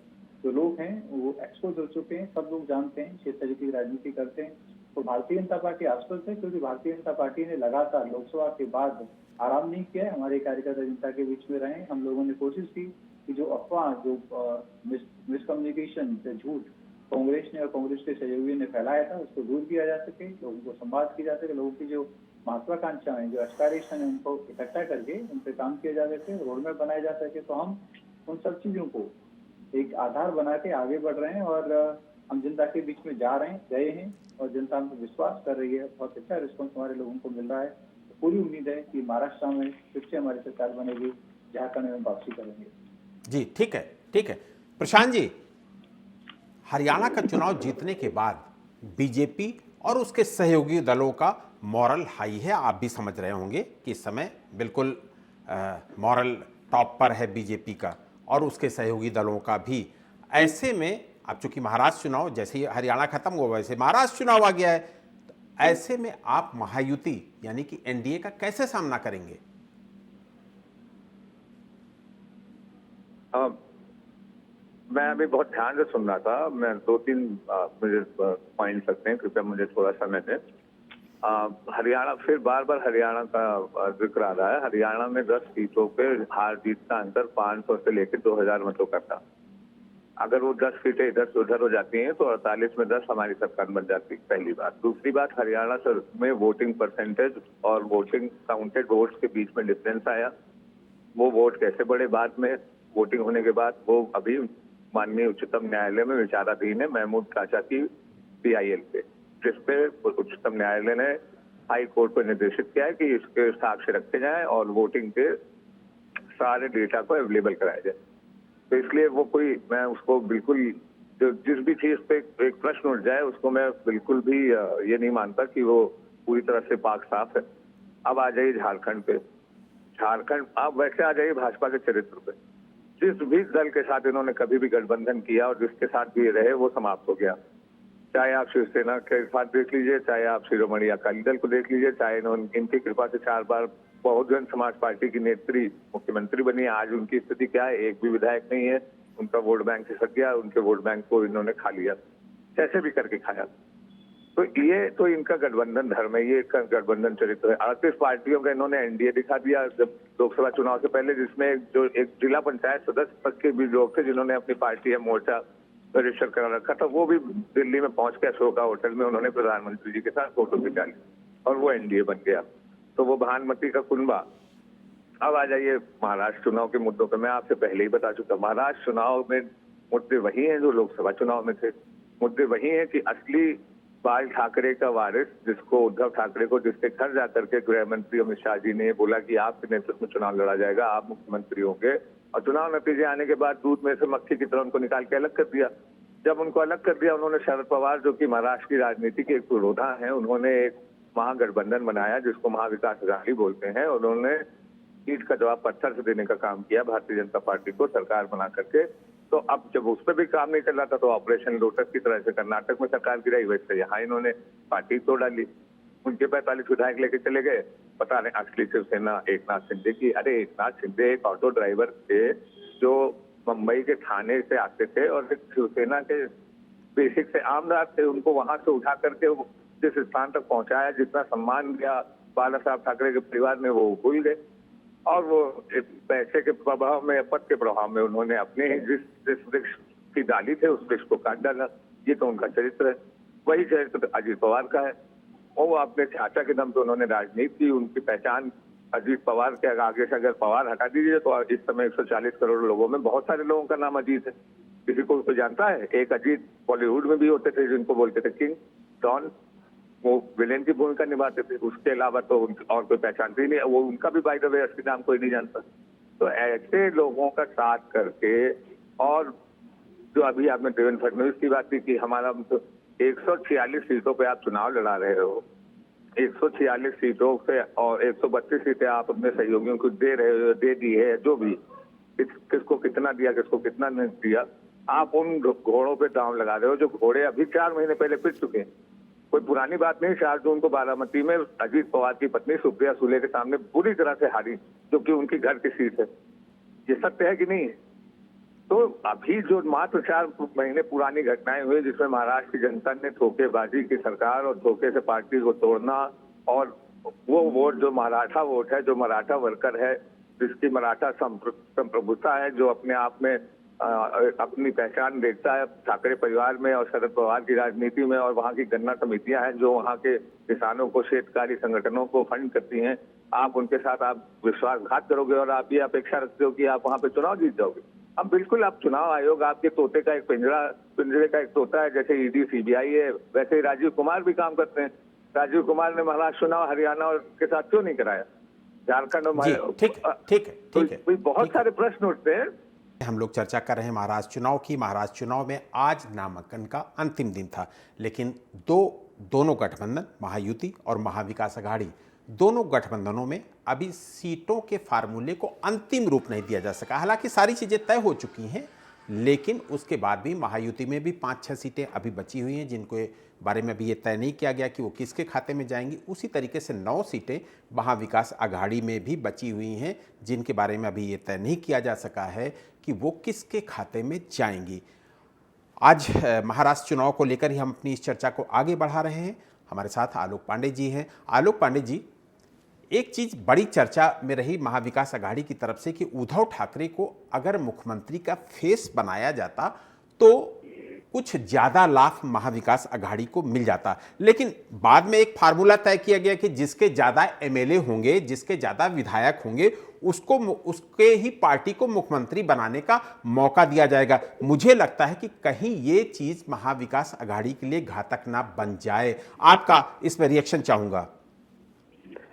[SPEAKER 4] जो लोग हैं वो एक्सपोज हो चुके हैं, सब लोग जानते हैं, किस तरीके की राजनीति करते हैं। तो भारतीय जनता पार्टी आश्वस्त है, क्योंकि भारतीय जनता पार्टी ने लगातार लोकसभा के बाद आराम नहीं किया है। हमारे कार्यकर्ता जनता के बीच में रहे। हम लोगों ने कोशिश की कि जो अफवाह, जो मिसकम्युनिकेशन, झूठ कांग्रेस ने और कांग्रेस के सहयोगियों ने फैलाया था, उसको दूर किया जा सके, लोगों को संवाद किया जा सके, लोगों की जो महत्वाकांक्षा है, जो एस्पायरेशन है, उनको इकट्ठा करके उन पर काम किया जा सके, रोड मैप बनाया जा सके। तो हम उन सब चीजों को एक आधार बना के आगे बढ़ रहे हैं, और हम जनता के बीच में जा रहे हैं, गए हैं, और जनता हमको विश्वास कर रही है। बहुत अच्छा रिस्पॉन्स हमारे लोगों को मिल रहा है। तो पूरी उम्मीद है कि महाराष्ट्र में फिर से हमारी सरकार बनेगी, झारखंड में वापसी करेंगे।
[SPEAKER 1] जी ठीक है, ठीक है। प्रशांत जी, हरियाणा का चुनाव जीतने के बाद बीजेपी और उसके सहयोगी दलों का मॉरल हाई है। आप भी समझ रहे होंगे कि इस समय बिल्कुल मॉरल टॉप पर है बीजेपी का और उसके सहयोगी दलों का भी। ऐसे में अब चूंकि महाराष्ट्र चुनाव, जैसे ही हरियाणा खत्म हुआ वैसे महाराष्ट्र चुनाव आ गया है, तो ऐसे में आप महायुति यानी कि एनडीए का कैसे सामना करेंगे?
[SPEAKER 5] मैं अभी बहुत ध्यान से सुन रहा था। मैं 2-3 मुझे पॉइंट सकते हैं, कृपया मुझे थोड़ा समय दें। हरियाणा, फिर बार बार हरियाणा का जिक्र आ रहा है। हरियाणा में 10 सीटों पे हार जीत का अंतर 500 से लेकर 2000 मतों का था। अगर वो 10 सीटें इधर से उधर हो जाती हैं तो 48 में 10 हमारी सरकार बन जाती है, पहली बात। दूसरी बात, हरियाणा में वोटिंग परसेंटेज और वोटिंग काउंटेड वोट्स के बीच में डिफरेंस आया। वो वोट कैसे बढ़े बाद में, वोटिंग होने के बाद, वो अभी माननीय उच्चतम न्यायालय में विचाराधीन है, महमूद काचा की PIL पे, जिसपे उच्चतम न्यायालय ने हाई कोर्ट को निर्देशित किया है कि इसके साक्ष्य रखे जाएं और वोटिंग के सारे डेटा को अवेलेबल कराया जाए। तो इसलिए वो कोई, मैं उसको बिल्कुल, जो जिस भी चीज पे एक प्रश्न उठ जाए उसको मैं बिल्कुल भी ये नहीं मानता कि वो पूरी तरह से पाक साफ है। अब आ जाइए झारखंड पे। झारखंड, अब वैसे आ जाइए भाजपा के चरित्र पे। जिस भी दल के साथ इन्होंने कभी भी गठबंधन किया और जिसके साथ भी रहे, वो समाप्त हो गया। चाहे आप शिवसेना के साथ देख लीजिए, चाहे आप शिरोमणि अकाली दल को देख लीजिए, चाहे इनकी कृपा से 4 बार बहुजन समाज पार्टी की नेत्री मुख्यमंत्री बनी। आज उनकी स्थिति क्या है? एक भी विधायक नहीं है। उनका वोट बैंक खिसक गया, उनके वोट बैंक को इन्होंने खा लिया, कैसे भी करके खाया। तो ये तो इनका गठबंधन धर्म है, ये इनका गठबंधन चरित्र है। 38 पार्टियों का इन्होंने एनडीए दिखा दिया जब लोकसभा चुनाव से पहले, जिसमें जो एक जिला पंचायत सदस्य तक के भी लोग थे जिन्होंने अपनी पार्टी या मोर्चा रजिस्टर करा रखा था, वो भी दिल्ली में पहुंच के अशोका होटल में उन्होंने प्रधानमंत्री जी के साथ फोटो खिंचा ली और वो एनडीए बन गया। तो वो भानुमति का कुनबा। अब आ जाइए महाराष्ट्र चुनाव के मुद्दों पर। मैं आपसे पहले ही बता चुका, महाराष्ट्र चुनाव में मुद्दे वही हैं जो लोकसभा चुनाव में थे। मुद्दे वही हैं कि असली बाल ठाकरे का वारिस, जिसको उद्धव ठाकरे को जिसके घर जाकर के गृह मंत्री अमित शाह जी ने बोला कि आपके नेतृत्व में चुनाव लड़ा जाएगा, आप मुख्यमंत्री होंगे, और चुनाव नतीजे आने के बाद दूध में से मक्खी की तरह उनको निकाल के अलग कर दिया। जब उनको अलग कर दिया, उन्होंने शरद पवार, जो कि महाराष्ट्र की राजनीति के एक पुरोधा हैं, उन्होंने एक महागठबंधन बनाया जिसको महाविकास अघाड़ी बोलते हैं। उन्होंने ईंट का जवाब पत्थर से देने का काम किया भारतीय जनता पार्टी को सरकार बना करके। तो अब जब उस पर भी काम नहीं चल रहा था तो ऑपरेशन लोटस की तरह से कर्नाटक में सरकार गिराई, वैसे यहाँ इन्होंने पार्टी तोड़ डाली। उनके 45 विधायक लेके चले गए। पता नहीं असली शिवसेना एकनाथ शिंदे की। अरे एकनाथ शिंदे एक ऑटो ड्राइवर थे जो मुंबई के थाने से आते थे और एक शिवसेना के बेसिक से आमदार थे। उनको वहां से उठा करके जिस स्थान तक पहुंचाया, जितना सम्मान दिया बाला साहब ठाकरे के परिवार ने, वो भूल गए। और वो पैसे के प्रभाव में, पद के प्रभाव में उन्होंने अपने ही जिस वृक्ष की डाली थे उस वृक्ष को काट डाला। ये तो उनका चरित्र है। वही चरित्र अजीत पवार का है। और वो अपने चाचा के दम पे उन्होंने राजनीति की। उनकी पहचान अजीत पवार के आगे से अगर पवार हटा दीजिए तो इस समय 140 करोड़ लोगों में बहुत सारे लोगों का नाम अजीत है। किसी को तो जानता है। एक अजीत बॉलीवुड में भी होते थे जिनको बोलते थे किंग, डॉन, वो विलेन की भूमिका निभाते थे। उसके अलावा तो और कोई पहचानते ही नहीं। वो उनका भी बाय द वे असली नाम कोई नहीं जानता। तो ऐसे लोगों का साथ करके, और जो अभी आपने देवेंद्र फडणवीस की बात की कि हमारा तो 146 सीटों पे आप चुनाव लड़ा रहे हो, 146 सीटों से और 132 सीटें आप अपने सहयोगियों को दे रहे हो, दे दी है, जो भी किसको कितना दिया, किसको कितना नहीं दिया, आप उन घोड़ों पे दांव लगा रहे हो जो घोड़े अभी 4 महीने पहले पिट चुके हैं। कोई पुरानी बात नहीं। 4 जून को बारामती में अजीत पवार की पत्नी सुप्रिया सुले के सामने बुरी तरह से हारी, जो कि उनकी घर की सीट है। ये सत्य है कि नहीं? तो अभी जो मात्र 4 महीने पुरानी घटनाएं हुई जिसमें महाराष्ट्र की जनता ने धोखेबाजी की सरकार और धोखे से पार्टी को तोड़ना, और वो वोट जो मराठा वोट है, जो मराठा वर्कर है, जिसकी मराठा संप्रभुता है, जो अपने आप में अपनी पहचान देखता है ठाकरे परिवार में और शरद पवार की राजनीति में, और वहाँ की गन्ना समितियां हैं जो वहाँ के किसानों को, क्षेत्रकारी संगठनों को फंड करती हैं। आप उनके साथ आप विश्वासघात करोगे और आप ये अपेक्षा रखते हो कि आप वहाँ पे चुनाव जीत जाओगे। अब बिल्कुल आप चुनाव आयोग आपके तोते का एक पिंजरे का एक तोता है। जैसे ईडी सीबीआई है, वैसे ही राजीव कुमार भी काम करते हैं। राजीव कुमार ने महाराष्ट्र चुनाव हरियाणा और के साथ क्यों नहीं कराया? झारखंड और ठीक है, बहुत सारे प्रश्न उठते हैं।
[SPEAKER 1] हम लोग चर्चा कर रहे हैं महाराष्ट्र चुनाव की। महाराष्ट्र चुनाव में आज नामांकन का अंतिम दिन था, लेकिन दोनों गठबंधन, महायुति और महाविकास अघाड़ी, दोनों गठबंधनों में अभी सीटों के फार्मूले को अंतिम रूप नहीं दिया जा सका। हालांकि सारी चीज़ें तय हो चुकी हैं, लेकिन उसके बाद भी महायुति में भी 5-6 सीटें अभी बची हुई हैं जिनको बारे में अभी ये तय नहीं किया गया कि वो किसके खाते में जाएंगी। उसी तरीके से 9 सीटें महाविकास अघाड़ी में भी बची हुई हैं जिनके बारे में अभी ये तय नहीं किया जा सका है कि वो किसके खाते में जाएंगी। आज महाराष्ट्र चुनाव को लेकर ही हम अपनी इस चर्चा को आगे बढ़ा रहे हैं। हमारे साथ आलोक पांडे जी हैं। आलोक पांडे जी, एक चीज़ बड़ी चर्चा में रही महाविकास अघाड़ी की तरफ से कि उद्धव ठाकरे को अगर मुख्यमंत्री का फेस बनाया जाता तो कुछ ज़्यादा लाभ महाविकास अघाड़ी को मिल जाता, लेकिन बाद में एक फार्मूला तय किया गया कि जिसके ज़्यादा एमएलए होंगे, जिसके ज़्यादा विधायक होंगे, उसके ही पार्टी को मुख्यमंत्री बनाने का मौका दिया जाएगा। मुझे लगता है कि कहीं ये चीज़ महाविकास अघाड़ी के लिए घातक ना बन जाए। आपका इस पर रिएक्शन चाहूंगा।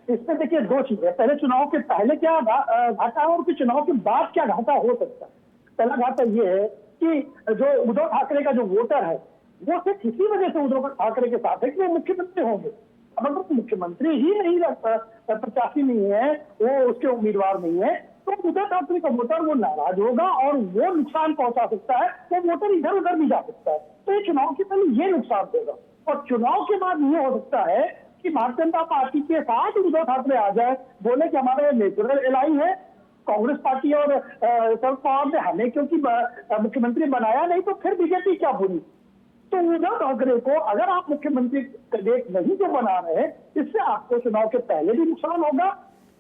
[SPEAKER 2] इसमें देखिए 2 चीजें, पहले चुनाव के पहले क्या घाटा है और फिर चुनाव के बाद क्या घाटा हो सकता है। पहला घाटा ये है कि जो उद्धव ठाकरे का जो वोटर है वो सिर्फ इसी वजह से उद्धव ठाकरे के साथ है कि वो मुख्यमंत्री होंगे। अब अगर मुख्यमंत्री ही नहीं प्रत्याशी नहीं है, वो उसके उम्मीदवार नहीं है, तो उद्धव ठाकरे का वोटर वो नाराज होगा और वो नुकसान पहुंचा सकता है। वो वोटर इधर उधर भी जा सकता है। तो ये चुनाव के पहले ये नुकसान देगा, और चुनाव के बाद ये हो सकता है कि भारतीय जनता पार्टी के साथ उद्धव ठाकरे आ जाए, बोले कि हमारा नेचुरल एलाई है, कांग्रेस पार्टी और शरद पवार ने हमें क्योंकि मुख्यमंत्री बनाया नहीं, तो फिर बीजेपी क्या बुरी। तो उद्धव ठाकरे को अगर आप मुख्यमंत्री नहीं जो बना रहे, इससे आपको चुनाव के पहले भी नुकसान होगा।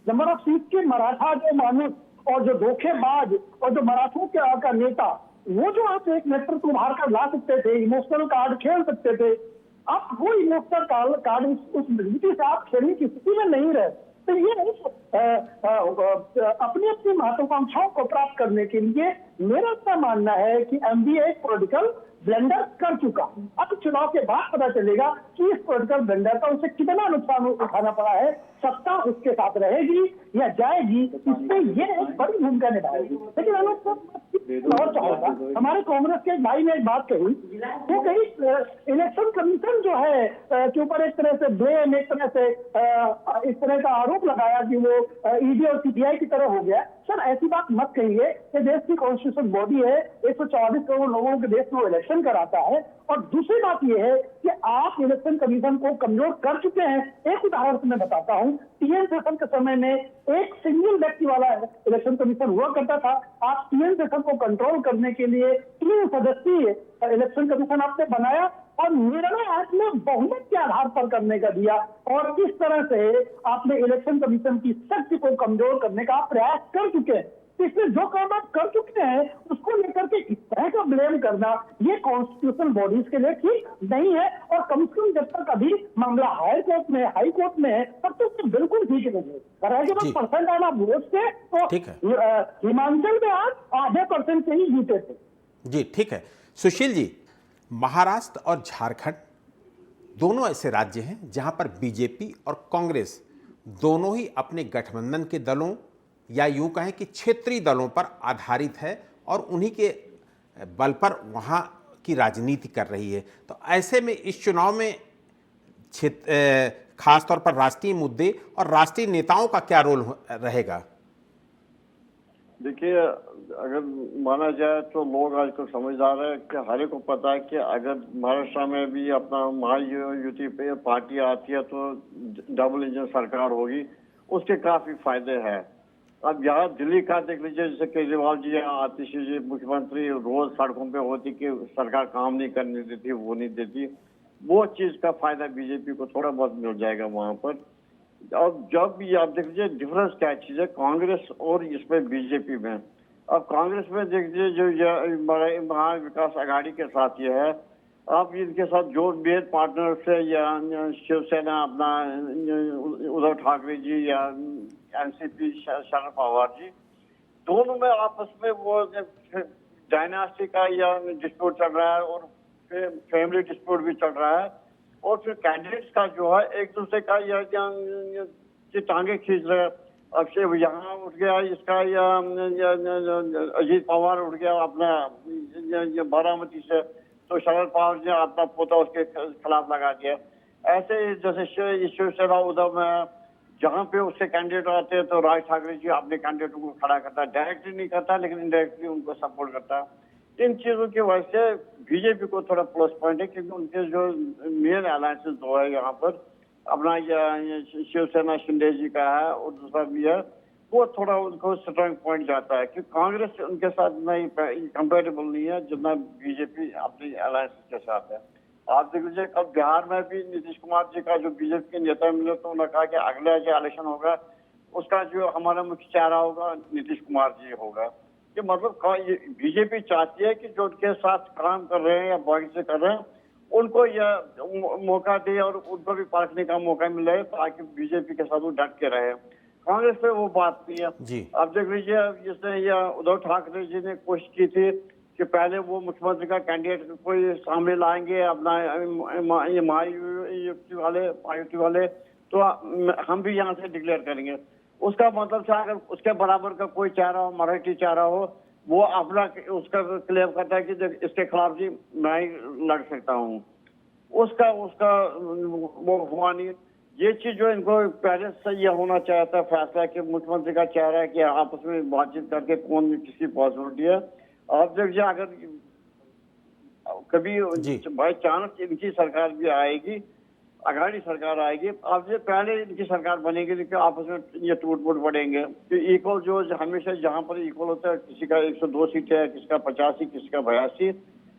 [SPEAKER 2] नंबर ऑफ सीट के मराठा जो मानुस और जो धोखेबाज और जो मराठों का नेता, वो जो आप एक नेतृत्व उभार कर ला सकते थे, इमोशनल कार्ड खेल सकते थे, आप वो इमोशनल कार्ड उस नीति से आप खेलने की स्थिति में नहीं रहे। तो ये अपनी अपनी महत्वाकांक्षाओं को प्राप्त करने के लिए मेरा क्या मानना है कि एमबीए एक पॉलिटिकल ब्लेंडर कर चुका। अब चुनाव के बाद पता चलेगा कि इस पॉलिटिकल ब्लेंडर का उसे कितना नुकसान उठाना पड़ा है। सत्ता उसके साथ रहेगी या जाएगी, इसमें ये एक बड़ी भूमिका निभाएगी। लेकिन और चाहेगा, हमारे कांग्रेस के एक भाई ने एक बात कही, वो कही इलेक्शन कमीशन जो है के ऊपर एक तरह से ब्लेम, एक तरह से इस तरह का आरोप लगाया कि वो ईडी और सीबीआई की तरह हो गया। सर ऐसी बात मत कहिए। ये देश की कॉन्स्टिट्यूशन बॉडी है, 144 करोड़ लोगों के देश में इलेक्शन कराता है। और दूसरी बात यह है कि आप इलेक्शन कमीशन को कमजोर कर चुके हैं। एक उदाहरण से मैं बताता हूं, टीएन सेशन के समय में एक सिंगल व्यक्ति वाला इलेक्शन कमीशन हुआ करता था। आप टीएन सेशन को कंट्रोल करने के लिए 3 सदस्यीय इलेक्शन कमीशन आपने बनाया और निर्णय आपने बहुमत के आधार पर करने का दिया। और इस तरह से आपने इलेक्शन कमीशन की शक्ति को कमजोर करने का प्रयास कर चुके हैं। इसमें जो काम आप कर चुके हैं उसको लेकर के इस तरह का ब्लेम करना, ये कॉन्स्टिट्यूशनल बॉडीज के लिए ठीक नहीं है। और कम से कम जब तक अभी मामला हाई कोर्ट में है तब तक तो बिल्कुल ठीक नहीं है। रह बात परसेंट आना वोट से, तो हिमाचल में आज आधे % से ही जीते थे।
[SPEAKER 1] जी ठीक है। सुशील जी, महाराष्ट्र और झारखंड दोनों ऐसे राज्य हैं जहां पर बीजेपी और कांग्रेस दोनों ही अपने गठबंधन के दलों या यूं कहें कि क्षेत्रीय दलों पर आधारित है और उन्हीं के बल पर वहां की राजनीति कर रही है। तो ऐसे में इस चुनाव में खासतौर पर राष्ट्रीय मुद्दे और राष्ट्रीय नेताओं का क्या रोल रहेगा?
[SPEAKER 3] देखिए, अगर माना जाए तो लोग आजकल समझदार है कि हर एक को पता है कि अगर महाराष्ट्र में भी अपना महायुति पे पार्टी आती है तो डबल इंजन सरकार होगी, उसके काफी फायदे हैं। अब यहाँ दिल्ली का देख लीजिए, जैसे केजरीवाल जी या आतिश जी मुख्यमंत्री रोज सड़कों पे होती कि सरकार काम नहीं करने देती, वो नहीं देती, वो चीज का फायदा बीजेपी को थोड़ा बहुत मिल जाएगा वहां पर। अब जब भी आप देख लीजिए डिफरेंस क्या चीज है कांग्रेस और इसमें बीजेपी में। अब कांग्रेस में देख लीजिए जो महाविकास आघाड़ी के साथ ये है, आप इनके साथ जो मेन पार्टनर से या शिवसेना अपना उद्धव ठाकरे जी या एनसीपी शरद पवार जी, दोनों में आपस में वो डायनास्टी का या डिस्प्यूट चल रहा है और फैमिली डिस्प्यूट भी चल रहा है। और फिर कैंडिडेट्स का जो है एक दूसरे का या टांगे खींच रहे हैं। अब से यहाँ उठ गया इसका या अजीत पवार उठ गया अपना बारामती से, तो शरद पवार ने अपना पोता उसके खिलाफ लगा दिया। ऐसे जैसे शिवसेना उद्धव में जहाँ पे उसके कैंडिडेट आते हैं तो राज ठाकरे जी अपने कैंडिडेट को खड़ा करता है, डायरेक्टली नहीं करता लेकिन इनडायरेक्टली उनको सपोर्ट करता है। इन चीजों की वजह से बीजेपी को थोड़ा प्लस पॉइंट है क्योंकि उनके जो मेन अलायंसेस दो है यहाँ पर, अपना शिवसेना शिंदे जी का है और दूसरा भी है, वो थोड़ा उनको स्ट्रांग पॉइंट जाता है कि कांग्रेस उनके साथ नहीं कंपेटेबल नहीं है जितना बीजेपी अपनी अलायंस के साथ है। आप देख लीजिए कल बिहार में भी नीतीश कुमार जी का जो बीजेपी के नेता मिले तो उन्होंने कहा कि अगला जो इलेक्शन होगा उसका जो हमारा मुख्य चेहरा होगा नीतीश कुमार जी होगा। कि मतलब बीजेपी चाहती है कि जो उनके साथ काम कर रहे हैं या बाकी से कर रहे हैं उनको यह मौका दे और उनको भी परखने का मौका मिले ताकि बीजेपी के साथ वो डट के रहे। कांग्रेस पे वो बात नहीं है। अब देख लीजिए जिसने यह उद्धव ठाकरे जी ने कोशिश की थी कि पहले वो मुख्यमंत्री का कैंडिडेट कोई सामने लाएंगे अपना महायुति वाले तो हम भी यहाँ से डिक्लेयर करेंगे। उसका मतलब था अगर उसके बराबर का कोई चेहरा हो, मराठी चेहरा हो, वो अपना उसका क्लेम करता है कि इसके खिलाफ जी मैं ही लड़ सकता हूँ, उसका वो हुआ नहीं। ये चीज जो इनको पहले से यह होना चाहता फैसला कि मुख्यमंत्री का चेहरा है कि आपस में बातचीत करके कौन किसकी पॉसिबिलिटी है। आप देखिए अगर कभी बाई चांस इनकी सरकार भी आएगी, अघाड़ी सरकार आएगी, अब ये पहले इनकी सरकार बनेगी लेकिन आपस में ये टूट फूट पड़ेंगे। तो इक्वल जो हमेशा जहाँ पर इक्वल होता है, किसी का 102 सीटें है, किसी का 85, किसी का 82,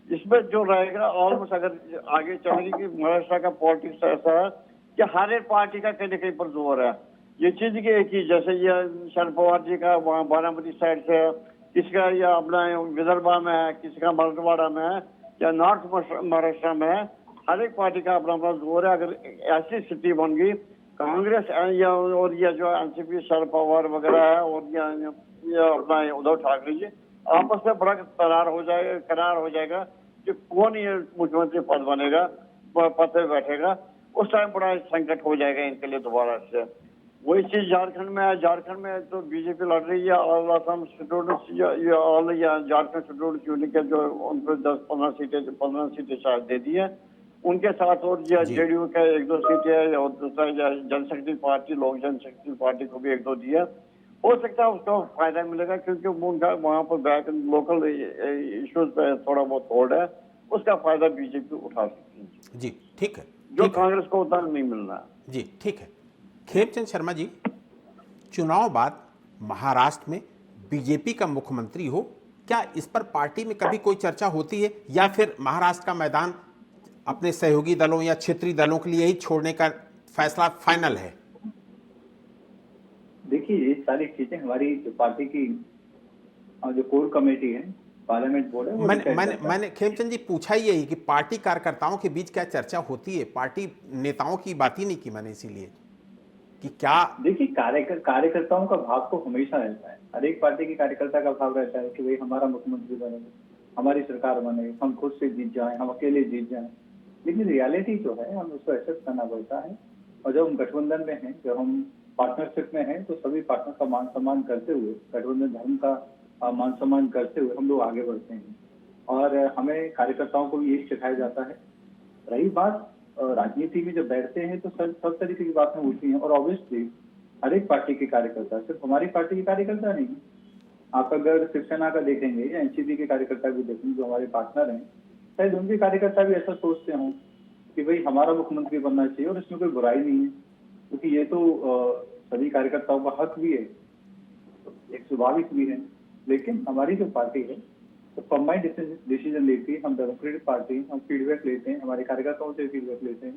[SPEAKER 3] इसमें जो रहेगा ऑलमोस्ट अगर आगे चलेगी कि महाराष्ट्र का पॉलिटिक्स ऐसा है कि हर एक पार्टी का कहीं न कहीं पर जोर है। ये चीज की एक ही जैसे ये शरद पवार जी का वहाँ बारामती साइड से है, किसी का या अपना विदर्भा में है, किसी का मराठवाड़ा में है या नॉर्थ महाराष्ट्र में है, हर एक पार्टी का अपना अपना जोर है। अगर ऐसी स्थिति बन गई कांग्रेस या और ये जो एनसीपी शरद पवार वगैरह है और या अपना उद्धव ठाकरे जी आपस में बड़ा करार हो जाएगा कि कौन ये मुख्यमंत्री पद बनेगा, पद पे बैठेगा, उस टाइम बड़ा संकट हो जाएगा इनके लिए दोबारा से। वही चीज झारखंड में है। झारखंड में तो बीजेपी लड़ रही है, ऑल असम स्टूडेंट्स या ऑल झारखंड स्टूडेंट्स यूनियन के जो उनको 15 सीटें शायद दे दी है, उनके साथ और जेडीयू का 1-2 सीटें है, और दूसरा जनशक्ति पार्टी, लोक जनशक्ति पार्टी को भी 1-2 दिया। हो सकता है उसको फायदा मिलेगा, क्योंकि उनका वहाँ पर बैक लोकल इश्यूज पे थोड़ा बहुत होल्ड है, उसका फायदा बीजेपी उठा सकती है।
[SPEAKER 1] जी ठीक है,
[SPEAKER 3] जो कांग्रेस को उतना नहीं मिलना है।
[SPEAKER 1] जी ठीक है। खेमचंद शर्मा जी, चुनाव बाद महाराष्ट्र में बीजेपी का मुख्यमंत्री हो, क्या इस पर पार्टी में कभी कोई चर्चा होती है, या फिर महाराष्ट्र का मैदान अपने सहयोगी दलों या क्षेत्रीय दलों के लिए ही छोड़ने का फैसला फाइनल है?
[SPEAKER 4] देखिए, ये सारी चीजें हमारी जो पार्टी की जो कोर कमेटी है, पार्लियामेंट बोर्ड है, वो
[SPEAKER 1] मैंने खेमचंद जी पूछा ही यही कि पार्टी कार्यकर्ताओं के बीच क्या चर्चा होती है। पार्टी नेताओं की बात ही नहीं की मैंने, इसीलिए कि क्या।
[SPEAKER 4] देखिए, कार्यकर्ताओं का भाव तो हमेशा रहता है। हर एक पार्टी के कार्यकर्ता का भाव रहता है कि भाई हमारा मुख्यमंत्री बने, हमारी सरकार बने, हम खुद से जीत जाएं, हम अकेले जीत जाएं। लेकिन रियलिटी जो है, हम उसको एक्सेप्ट करना पड़ता है। और जब हम गठबंधन में हैं, जब हम पार्टनरशिप में हैं, तो सभी पार्टनर का मान सम्मान करते हुए, गठबंधन धर्म का मान सम्मान करते हुए हम लोग आगे बढ़ते हैं। और हमें कार्यकर्ताओं को भी यही सिखाया जाता है। रही बात राजनीति में जब बैठते हैं तो सब तरीके की बातें होती हैं, और ऑब्वियसली हर एक पार्टी के कार्यकर्ता, सिर्फ हमारी पार्टी के कार्यकर्ता नहीं, आप अगर शिवसेना का देखेंगे या एनसीपी के कार्यकर्ता भी देखेंगे जो हमारे पार्टनर हैं, शायद उनके कार्यकर्ता भी ऐसा सोचते हों कि भाई हमारा मुख्यमंत्री बनना चाहिए, और इसमें कोई बुराई नहीं है, क्योंकि ये तो सभी कार्यकर्ताओं का हक भी है, एक स्वाभाविक भी है। लेकिन हमारी जो पार्टी है तो कंबाइंड डिसीजन लेती है। हम डेमोक्रेटिक पार्टी, हम फीडबैक लेते हैं, हमारे कार्यकर्ताओं से फीडबैक लेते हैं,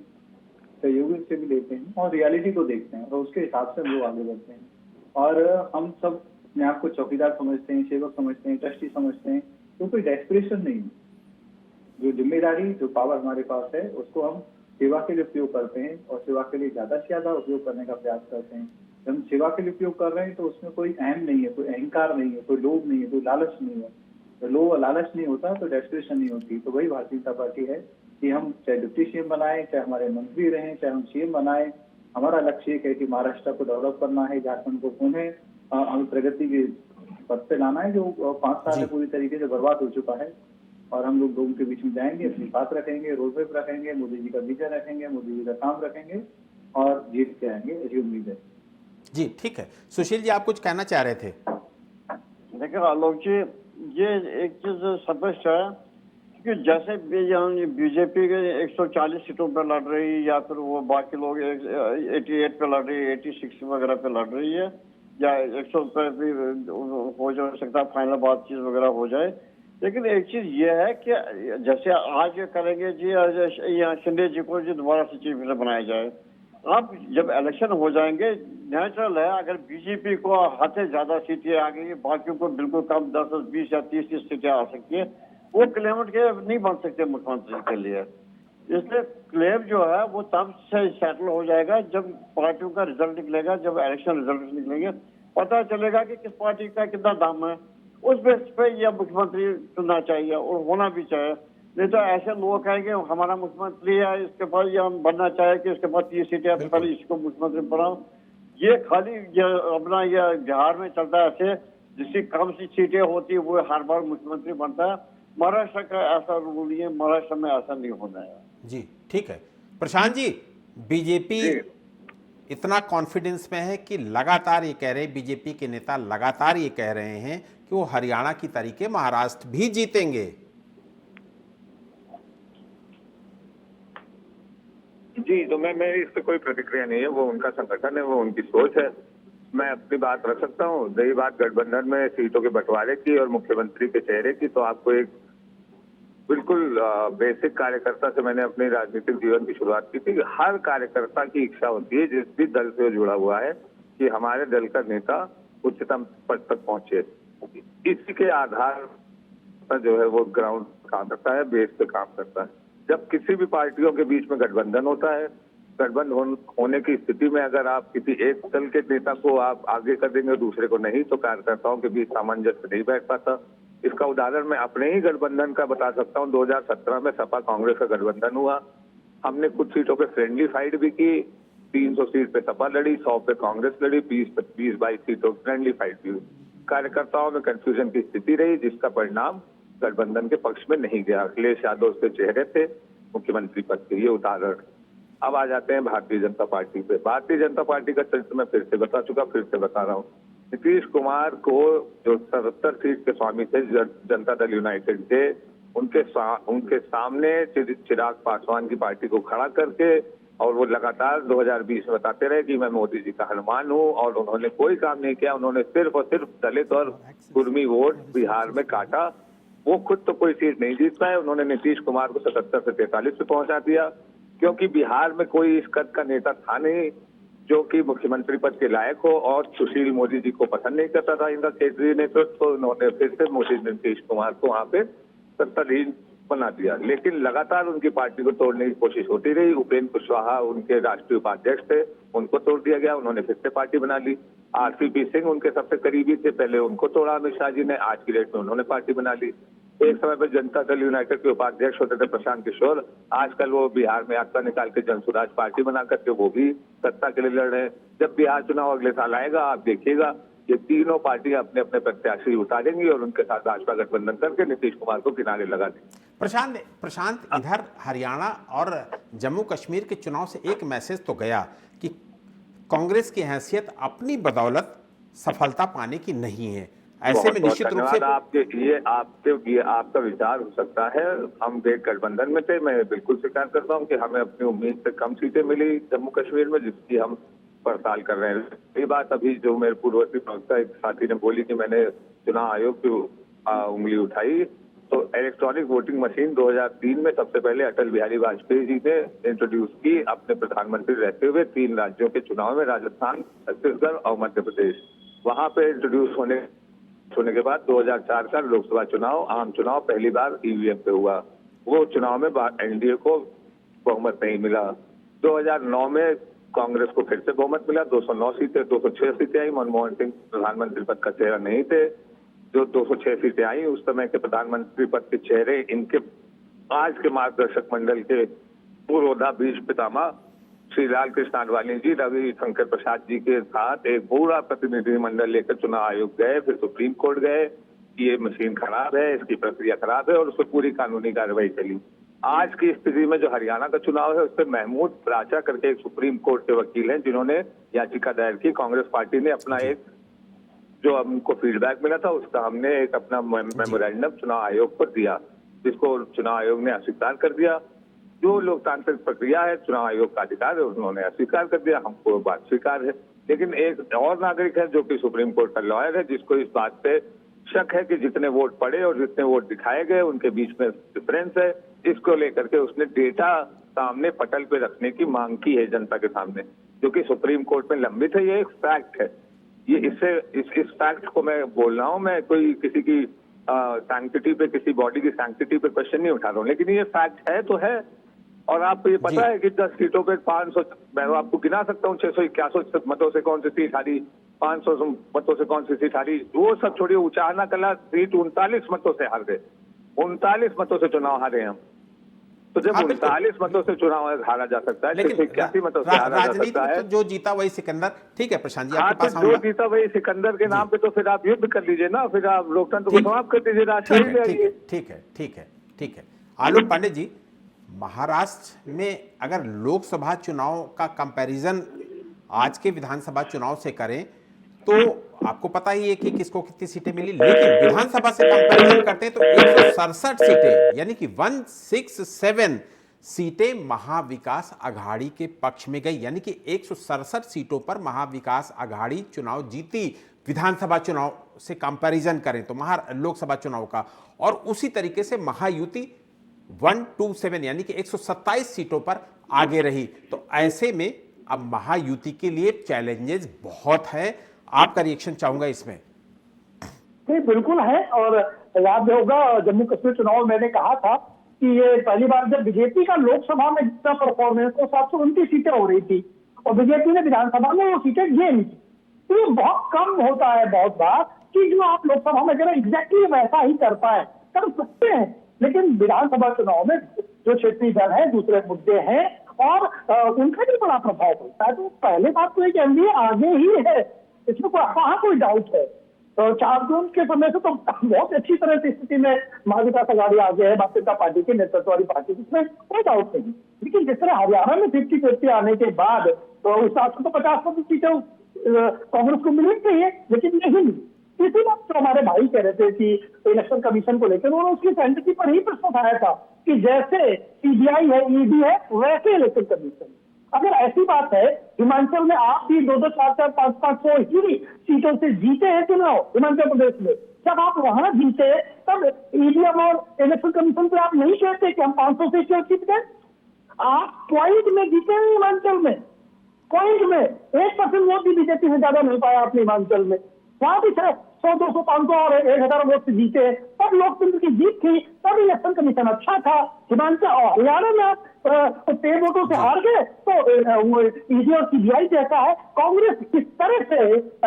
[SPEAKER 4] सहयोगी से भी लेते हैं, और रियलिटी को देखते हैं, और उसके हिसाब से हम लोग आगे बढ़ते हैं। और हम सब अपने आप को चौकीदार समझते हैं, सेवक समझते हैं, ट्रस्टी समझते हैं, तो कोई डेस्परेशन नहीं है। जो जिम्मेदारी, जो पावर हमारे पास है, उसको हम सेवा के लिए उपयोग करते हैं, और सेवा के लिए ज्यादा से ज्यादा उपयोग करने का प्रयास करते हैं। जब हम सेवा के लिए उपयोग कर रहे हैं तो उसमें कोई अहम नहीं है, कोई अहंकार नहीं है, कोई लोभ नहीं है, कोई लालच नहीं है। तो लोभ लालच नहीं होता तो डेस्परेशन नहीं होती। तो वही भारतीय जनता पार्टी है कि हम चाहे डिप्टी सीएम बनाए, चाहे हमारे मंत्री रहें, चाहे हम सीएम बनाए, हमारा लक्ष्य एक है कि महाराष्ट्र को डेवलप करना है, झारखंड को पुनः हमें प्रगति के पथ पे लाना है, जो 5 साल में पूरी तरीके से बर्बाद हो चुका है। और हम लोग लोगों के बीच में जाएंगे, अपनी बात रखेंगे, रोड मैप रखेंगे, मोदी जी का विजन रखेंगे, मोदी जी का काम रखेंगे, और जीत के आएंगे, ऐसी उम्मीद है।
[SPEAKER 1] जी ठीक है। सुशील जी, आप कुछ कहना चाह रहे थे?
[SPEAKER 3] देखिए आलोक जी, ये एक चीज स्पष्ट है कि जैसे बीजेपी के 140 सीटों पर लड़ रही है, या फिर वो बाकी लोग 88 पे लड़ रही है, 86 वगैरह पे लड़ रही है, या 100 पे भी हो जा सकता है, फाइनल बातचीत वगैरह हो जाए। लेकिन एक चीज ये है कि जैसे आज करेंगे जी, यहाँ शिंदे जी को जी दोबारा से चीफ मिनिस्टर बनाया जाए। अब जब इलेक्शन हो जाएंगे, नेचुरल है अगर बीजेपी को हद से ज्यादा सीटें आ गई, बाकियों को बिल्कुल कम 10, 20 या 30 सीटें आ सकती है, वो क्लेमेंट के नहीं बन सकते मुख्यमंत्री के लिए। इसलिए क्लेम जो है वो तब से सेटल हो जाएगा जब पार्टियों का रिजल्ट निकलेगा, जब इलेक्शन रिजल्ट निकलेंगे, पता चलेगा कि किस पार्टी का कितना दाम है। उस बेस पे यह मुख्यमंत्री चुनना चाहिए, और होना भी चाहिए। नहीं तो ऐसे लोग कहेंगे हमारा मुख्यमंत्री है, इसके पास ये हम बनना चाहे कि इसके पास 30 सीटें है, पहले इसको मुख्यमंत्री बनाओ। ये खाली ये अपना ये बिहार में चलता है ऐसे, जिसकी कम सी सीटें होती है वो हर बार मुख्यमंत्री बनता है। महाराष्ट्र का ऐसा रूल नहीं है, महाराष्ट्र में ऐसा नहीं होना है।
[SPEAKER 1] जी ठीक है। प्रशांत जी, बीजेपी इतना कॉन्फिडेंस में है कि लगातार ये कह रहे, बीजेपी के नेता लगातार ये कह रहे हैं कि वो हरियाणा की तरीके महाराष्ट्र भी जीतेंगे।
[SPEAKER 5] जी, तो मैं इस पे कोई प्रतिक्रिया नहीं है, वो उनका संगठन है, वो उनकी सोच है। मैं अपनी बात रख सकता हूँ। रही बात गठबंधन में सीटों के बंटवारे की और मुख्यमंत्री के चेहरे की, तो आपको एक बिल्कुल बेसिक कार्यकर्ता से मैंने अपने राजनीतिक जीवन की शुरुआत की थी। हर कार्यकर्ता की इच्छा होती है, जिस भी दल से जुड़ा हुआ है, कि हमारे दल का नेता उच्चतम पद तक पहुंचे। इसी के आधार पर जो है वो ग्राउंड काम करता है, बेस पे काम करता है। जब किसी भी पार्टियों के बीच में गठबंधन होता है, गठबंधन होने की स्थिति में अगर आप किसी एक दल के नेता को आप आगे कर देंगे, दूसरे को नहीं, तो कार्यकर्ताओं के बीच सामंजस्य नहीं बैठ पाता। इसका उदाहरण मैं अपने ही गठबंधन का बता सकता हूँ। 2017 में सपा कांग्रेस का गठबंधन हुआ, हमने कुछ सीटों पे फ्रेंडली फाइट भी की। 300 सीट पे सपा लड़ी, 100 पे कांग्रेस लड़ी, 20-22 सीटों फ्रेंडली फाइट भी हुई। कार्यकर्ताओं में कंफ्यूजन की स्थिति रही, जिसका परिणाम गठबंधन के पक्ष में नहीं गया। अखिलेश यादव उसके चेहरे थे मुख्यमंत्री पद के, ये उदाहरण। अब आ जाते हैं भारतीय जनता पार्टी पे। भारतीय जनता पार्टी का चरित्र मैं फिर से बता चुका, फिर से बता रहा हूँ। नीतीश कुमार को जो 77 सीट के स्वामी थे, जनता दल यूनाइटेड थे, उनके सामने चिराग पासवान की पार्टी को खड़ा करके, और वो लगातार 2020 में बताते रहे कि मैं मोदी जी का हनुमान हूँ, और उन्होंने कोई काम नहीं किया। उन्होंने सिर्फ और सिर्फ दलित और कुर्मी वोट बिहार में काटा। वो खुद तो कोई सीट नहीं जीत पाए, उन्होंने नीतीश कुमार को 77 से 43 पे पहुंचा दिया, क्योंकि बिहार में कोई इस कद का नेता था नहीं जो कि मुख्यमंत्री पद के लायक हो, और सुशील मोदी जी को पसंद नहीं करता था इनका केंद्रीय नेतृत्व। तो उन्होंने फिर से नीतीश कुमार को वहां पे सत्ताधीन बना दिया। लेकिन लगातार उनकी पार्टी को तोड़ने की कोशिश होती रही। उपेंद्र कुशवाहा उनके राष्ट्रीय उपाध्यक्ष थे, उनको तोड़ दिया गया, उन्होंने फिर से पार्टी बना ली। आरसीपी सिंह उनके सबसे करीबी थे, पहले उनको तोड़ा अमित शाह जी ने, आज की डेट में उन्होंने पार्टी बना ली। एक समय पर जनता दल यूनाइटेड के उपाध्यक्ष होते थे प्रशांत किशोर, आजकल वो बिहार में यात्रा निकाल के जनसुराज पार्टी बना करके वो भी सत्ता के लिए लड़ रहे हैं। जब बिहार चुनाव अगले साल आएगा, आप देखिएगा ये तीनों पार्टियां अपने अपने प्रत्याशी उतारेंगी और उनके साथ भाजपा गठबंधन करके नीतीश कुमार को किनारे लगा देंगे।
[SPEAKER 1] प्रशांत, इधर हरियाणा और जम्मू कश्मीर के चुनाव से एक मैसेज तो गया कि कांग्रेस की हैसियत अपनी बदौलत सफलता पाने की नहीं है। ऐसे में निश्चित रूप से
[SPEAKER 5] आपका विचार हो सकता है। हम देश गठबंधन में थे, मैं बिल्कुल स्वीकार करता हूँ कि हमें अपनी उम्मीद से कम सीटें मिली जम्मू कश्मीर में, जिसकी हम पड़ताल कर रहे हैं। ये बात अभी जो मेरे पूर्ववर्ती प्रवक्ता एक साथी ने बोली कि मैंने चुनाव आयोग की उंगली उठाई, तो इलेक्ट्रॉनिक वोटिंग मशीन 2003 में सबसे पहले अटल बिहारी वाजपेयी जी ने इंट्रोड्यूस की अपने प्रधानमंत्री रहते हुए 3 राज्यों के चुनाव में, राजस्थान, छत्तीसगढ़ और मध्य प्रदेश। वहां पे इंट्रोड्यूस होने के बाद 2004 का लोकसभा चुनाव, आम चुनाव पहली बार ईवीएम पे हुआ। वो चुनाव में एनडीए को बहुमत नहीं मिला। 2009 में कांग्रेस को फिर से बहुमत मिला, 209 सीटें, 206 सीटें आई। मनमोहन सिंह प्रधानमंत्री पद का चेहरा नहीं थे। जो 206 सीटें आई, उस समय के प्रधानमंत्री पद के चेहरे इनके आज के मार्गदर्शक मंडल के पूर्वोधा बीज पितामह श्री लाल कृष्ण आडवाणी जी, रवि शंकर प्रसाद जी के साथ एक पूरा प्रतिनिधिमंडल लेकर चुनाव आयोग गए, फिर सुप्रीम कोर्ट गए कि ये मशीन खराब है, इसकी प्रक्रिया खराब है, और उस पर पूरी कानूनी कार्रवाई चली। आज की स्थिति में जो हरियाणा का चुनाव है, उस पर महमूद राजा करके एक सुप्रीम कोर्ट के वकील हैं, जिन्होंने याचिका दायर की। कांग्रेस पार्टी ने अपना एक जो हमको फीडबैक मिला था, उसका हमने एक अपना मेमोरेंडम चुनाव आयोग को दिया, जिसको चुनाव आयोग ने अस्वीकार कर दिया। जो लोकतांत्रिक प्रक्रिया है, चुनाव आयोग का अधिकार है, उन्होंने अस्वीकार कर दिया, हमको बात स्वीकार है। लेकिन एक और नागरिक है जो कि सुप्रीम कोर्ट का लॉयर है, जिसको इस बात पे शक है कि जितने वोट पड़े और जितने वोट दिखाए गए उनके बीच में डिफरेंस है। इसको लेकर के उसने डेटा सामने पटल पे रखने की मांग की है जनता के सामने, जो कि सुप्रीम कोर्ट में लंबित है। ये एक फैक्ट है। ये इस फैक्ट को मैं बोल रहा हूँ, मैं कोई किसी की सैंक्टिटी पे, किसी बॉडी की सैंक्टिटी पे क्वेश्चन नहीं उठा रहा हूँ, लेकिन ये फैक्ट है तो है। और आपको ये पता है कि 10 सीटों पे 500, मैं आपको गिना सकता हूँ, 681 मतों से कौन सी सीट हारी, 500 मतों से कौन सी सीट हारी, वो सब छोड़िए। उचाहना कला सीट 39 मतों से हार गए, 39 मतों से चुनाव हारे हम। तो जब 39 मतों से चुनाव हारा जा सकता है,
[SPEAKER 1] लेकिन
[SPEAKER 5] 81 मतों से हारा जा सकता है,
[SPEAKER 1] तो जो जीता वही सिकंदर। ठीक है प्रशांत जी, आपके पास
[SPEAKER 5] जो जीता वही सिकंदर के नाम पे तो फिर आप युद्ध कर लीजिए ना, फिर आप लोकतंत्र को समाप्त कर दीजिए, राजनीति।
[SPEAKER 1] ठीक है। आलोक पांडे जी, महाराष्ट्र में अगर लोकसभा चुनाव का कंपैरिजन आज के विधानसभा चुनाव से करें तो आपको पता ही है कि किसको कितनी सीटें मिली, लेकिन विधानसभा से कंपैरिजन करते हैं तो 167 सीटें यानी कि 167 सीटें महाविकास आघाड़ी के पक्ष में गई, यानी कि 167 सीटों पर महाविकास आघाड़ी चुनाव जीती विधानसभा चुनाव से कंपैरिजन करें तो लोकसभा चुनाव का। और उसी तरीके से महायुति 127 यानी कि 127 सीटों पर आगे रही। तो ऐसे में अब महायुति के लिए चैलेंजेस बहुत है। आपका रिएक्शन चाहूंगा इसमें।
[SPEAKER 2] नहीं, बिल्कुल है। और याद होगा जम्मू कश्मीर चुनाव मैंने कहा था कि ये पहली बार जब बीजेपी का लोकसभा में जितना परफॉर्मेंस, वो 729 सीटें हो रही थी और बीजेपी ने विधानसभा में वो सीटें गेन की। तो ये बहुत कम होता है बहुत बार कि जो आप लोकसभा में जरा एग्जैक्टली वैसा ही कर पाए, कर सकते हैं, लेकिन विधानसभा चुनाव में जो क्षेत्रीय दल है, दूसरे मुद्दे हैं और उनका भी बड़ा प्रभाव पड़ता है। तो पहले बात तो एक एनडीए आगे ही है, इसमें कहाँ कोई डाउट है। तो 4 जून के समय से तो बहुत अच्छी तरह से स्थिति में महाविकास अघाड़ी आगे है, भारतीय जनता पार्टी की नेतृत्व वाली पार्टी, इसमें कोई डाउट नहीं। लेकिन जिस तरह हरियाणा में 50-50 आने के बाद तो उस हिसाब से तो 50% सीटें कांग्रेस को मिलनी चाहिए, लेकिन नहीं मिली। इसी बात तो हमारे भाई कह रहे थे कि इलेक्शन कमीशन को लेकर उन्होंने उसकी सैंटिटी पर ही प्रश्न उठाया था कि जैसे सीबीआई है, ईडी है, वैसे इलेक्शन कमीशन। अगर ऐसी बात है, हिमाचल में आप भी 2-2, 4-4, 500 ही सीटों से जीते हैं चुनाव हिमाचल प्रदेश में। जब आप वहां जीते तब ईवीएम और इलेक्शन कमीशन पे आप नहीं कहते कि हम 500 से जीत गए। आप पॉइंट में जीते हैं हिमाचल में, पॉइंट में 1% वोट भी बीजेपी से ज्यादा नहीं पाया अपने हिमाचल में। वहां भी 100, 200, 500 और 1000 वोट से जीते, तब लोकतंत्र की जीत थी, तब इलेक्शन कमीशन अच्छा था। हिमाचल और हरियाणा में आप 13 वोटों से हार गए तो ईडी और सीबीआई कहता है। कांग्रेस इस तरह से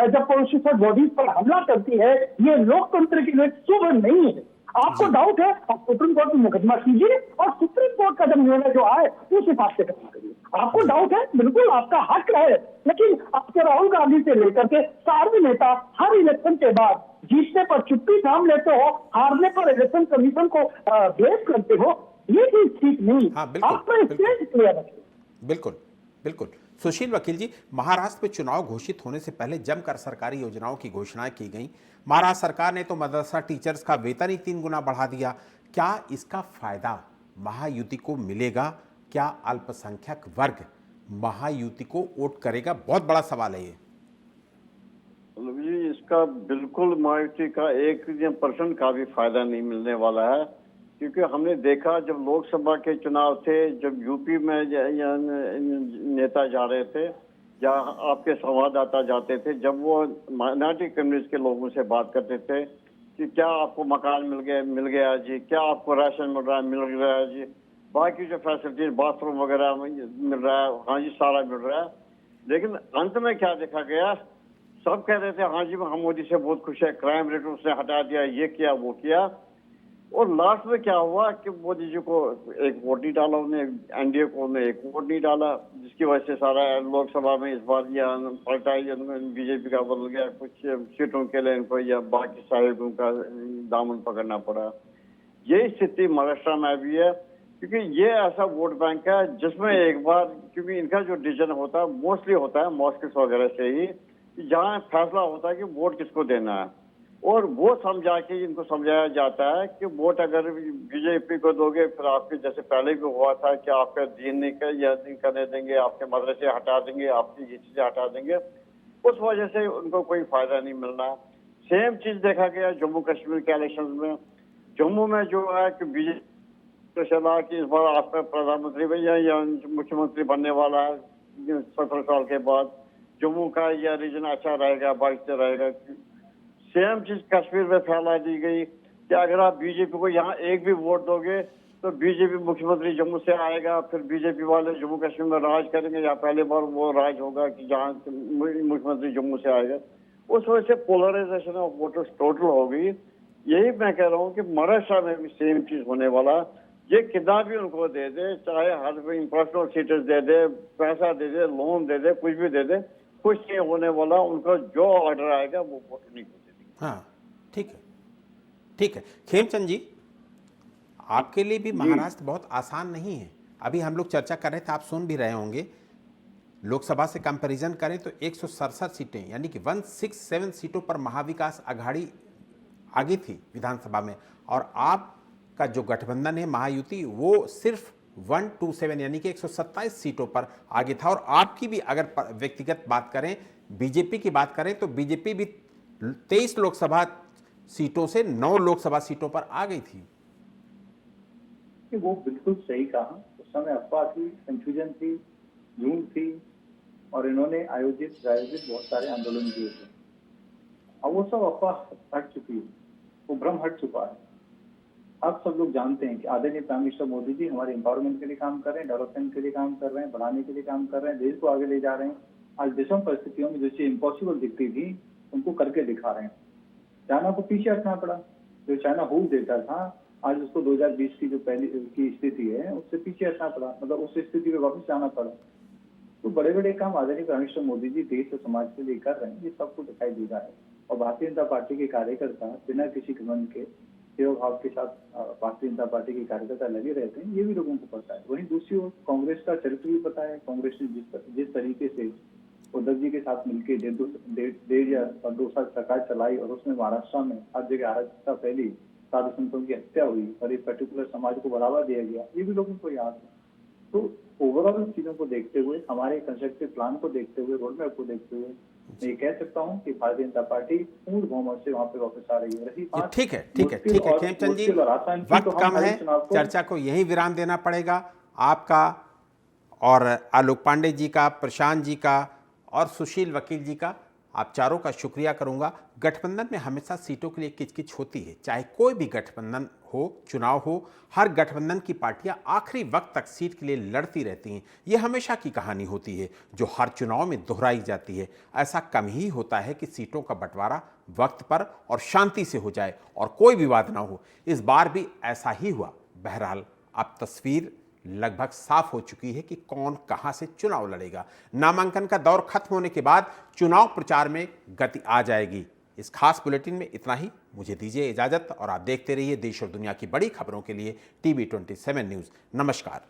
[SPEAKER 2] जब कॉन्स्टिट्यूशनल बॉडीज पर हमला करती है, ये लोकतंत्र के लिए शुभ नहीं है। आपको डाउट है, आप सुप्रीम कोर्ट में मुकदमा कीजिए और सुप्रीम कोर्ट का जब निर्णय जो आए उस हिसाब से काम करिए। आपको डाउट है, बिल्कुल आपका हक है, लेकिन आपके राहुल गांधी से लेकर के सारे नेता हर इलेक्शन के बाद जीतने पर चुप्पी थाम लेते हो, हारने पर इलेक्शन कमीशन को ब्लेम करते हो, ये चीज ठीक नहीं।
[SPEAKER 1] हाँ, बिल्कुल,
[SPEAKER 2] आपका स्टेज क्लियर रखिए।
[SPEAKER 1] बिल्कुल बिल्कुल। सुशील वकील जी, महाराष्ट्र में चुनाव घोषित होने से पहले जमकर सरकारी योजनाओं की घोषणाएं की गई। महाराष्ट्र सरकार ने तो मदरसा टीचर्स का वेतन ही 3 गुना बढ़ा दिया। क्या इसका फायदा महायुति को मिलेगा? क्या अल्पसंख्यक वर्ग महायुति को वोट करेगा? बहुत बड़ा सवाल है ये।
[SPEAKER 3] जी, इसका बिल्कुल महायुति का 1% का भी फायदा नहीं मिलने वाला है, क्योंकि हमने देखा जब लोकसभा के चुनाव थे, जब यूपी में नेता जा रहे थे या आपके संवाददाता जाते थे, जब वो माइनॉरिटी कम्युनिटी के लोगों से बात करते थे कि क्या आपको मकान मिल गया जी, क्या आपको राशन मिल रहा है जी, बाकी जो फैसिलिटीज बाथरूम वगैरह मिल रहा है, हाँ जी सारा मिल रहा है। लेकिन अंत में क्या देखा गया, सब कह रहे थे हाँ जी हम मोदी से बहुत खुश है, क्राइम रेट उसने हटा दिया, ये किया वो किया, और लास्ट में क्या हुआ कि मोदी जी को एक वोट नहीं डाला, उन्हें एनडीए को उन्हें एक वोट नहीं डाला, जिसकी वजह से सारा लोकसभा में इस बार या पलटा बीजेपी का बदल गया, कुछ सीटों के लिए इनको या बाकी सारे का दामन पकड़ना पड़ा। यही स्थिति महाराष्ट्र में भी है, क्योंकि ये ऐसा वोट बैंक है जिसमें एक बार, क्योंकि इनका जो डिसीजन होता है मोस्टली होता है मॉस्किस वगैरह से ही, जहाँ फैसला होता है कि वोट किसको देना है, और वो समझा के इनको समझाया जाता है कि वोट अगर बीजेपी को दोगे फिर आपके जैसे पहले भी हुआ था कि आपका दीन नहीं करने देंगे, आपके मदरसे हटा देंगे, आपकी ये चीजें हटा देंगे, उस वजह से उनको कोई फायदा नहीं मिलना। सेम चीज देखा गया जम्मू कश्मीर के इलेक्शन में। जम्मू में जो है कि बीजेपी चला कि इस बार आपका प्रधानमंत्री भैया या मुख्यमंत्री बनने वाला है 17 साल के बाद, जम्मू का यह रीजन अच्छा रहेगा, बढ़ते रहेगा। सेम चीज कश्मीर में फैला दी गई कि अगर आप बीजेपी को यहाँ एक भी वोट दोगे तो बीजेपी मुख्यमंत्री जम्मू से आएगा, फिर बीजेपी वाले जम्मू कश्मीर में राज करेंगे, या पहली बार वो राज होगा कि जहाँ मुख्यमंत्री जम्मू से आएगा। उस वजह से पोलराइजेशन ऑफ वोटर्स टोटल हो गई। यही मैं कह रहा हूँ कि महाराष्ट्र में भी सेम चीज होने वाला। ये कितना भी उनको दे दे, चाहे हर पर्सनल सीटर्स दे दे, पैसा दे दे, लोन दे दे, कुछ भी दे दे, कुछ नहीं होने वाला। उनका जो ऑर्डर आएगा वो वोट नहीं होगा।
[SPEAKER 1] हाँ, ठीक है, ठीक है। खेमचंद जी, आपके लिए भी महाराष्ट्र बहुत आसान नहीं है। अभी हम लोग चर्चा कर रहे थे, आप सुन भी रहे होंगे, लोकसभा से कंपैरिजन करें तो 167 सीटें यानी कि 167 सीटों पर महाविकास अघाड़ी आगे थी विधानसभा में, और आपका जो गठबंधन है महायुति वो सिर्फ 127 यानी कि 127 सीटों पर आगे था। और आपकी भी अगर व्यक्तिगत बात करें, बीजेपी की बात करें तो बीजेपी भी 23 लोकसभा सीटों से 9 लोकसभा सीटों पर आ गई थी।
[SPEAKER 4] वो बिल्कुल सही कहा। उस समय अफवाह थी, कंफ्यूजन थी, झूठ थी, और इन्होंने आयोजित बहुत सारे आंदोलन किए थे। अब वो सब अफवाह हट चुकी है, वो भ्रम हट चुका है। अब सब लोग जानते हैं कि आदरणीय प्राइम मिनिस्टर मोदी जी हमारे एम्पावरमेंट के लिए काम कर रहे हैं, डेवलपमेंट के लिए काम कर रहे हैं, बढ़ाने के लिए काम कर रहे हैं, देश को आगे ले जा रहे हैं। आज विषम परिस्थितियों में जो चीज इम्पॉसिबल दिखती थी उनको करके दिखा रहे हैं। चाइना को पीछे हटना पड़ा। जो चाइना हो देता था, आज उसको 2020 की जो पहली की स्थिति है उससे पीछे हटना पड़ा, मतलब उस स्थिति पे वापस जाना पड़ा। तो बड़े बड़े काम आदरणीय प्राइम मिनिस्टर मोदी जी देश और समाज के लिए कर रहे हैं, ये सबको दिखाई दे रहा है। और भारतीय जनता पार्टी के कार्यकर्ता बिना किसी घमंड के सेवा भाव के साथ भारतीय जनता पार्टी के कार्यकर्ता लगे रहते हैं, ये भी लोगों को पता है। वहीं दूसरी ओर कांग्रेस का चरित्र भी पता है। कांग्रेस ने जिस तरीके से उद्धव जी के साथ मिलकर 1.5 या 2 साल सरकार चलाई और उसमें महाराष्ट्र में हर जगह अराजकता फैली, साधु संतों की हत्या हुई और एक पर्टिकुलर समाज को बढ़ावा दिया गया, ये भी लोगों को याद है। तो ओवरऑल चीजों को देखते हुए, हमारे कंस्ट्रक्टिव प्लान को देखते हुए, रोड मैप को देखते हुए मैं ये कह सकता हूँ कि भारतीय जनता पार्टी पूर्ण बहुमत से वहां पे वापस आ रही है। रही बात
[SPEAKER 1] ठीक है खेमचंद जी, वक्त कम है, चर्चा को यही विराम देना पड़ेगा। आपका और आलोक पांडे जी का, प्रशांत जी का और सुशील वकील जी का, आप चारों का शुक्रिया करूंगा। गठबंधन में हमेशा सीटों के लिए किचकिच होती है, चाहे कोई भी गठबंधन हो, चुनाव हो, हर गठबंधन की पार्टियां आखिरी वक्त तक सीट के लिए लड़ती रहती हैं। ये हमेशा की कहानी होती है जो हर चुनाव में दोहराई जाती है। ऐसा कम ही होता है कि सीटों का बंटवारा वक्त पर और शांति से हो जाए और कोई विवाद ना हो। इस बार भी ऐसा ही हुआ। बहरहाल अब तस्वीर लगभग साफ हो चुकी है कि कौन कहां से चुनाव लड़ेगा। नामांकन का दौर खत्म होने के बाद चुनाव प्रचार में गति आ जाएगी। इस खास बुलेटिन में इतना ही। मुझे दीजिए इजाजत और आप देखते रहिए देश और दुनिया की बड़ी खबरों के लिए TV 27 न्यूज़। नमस्कार।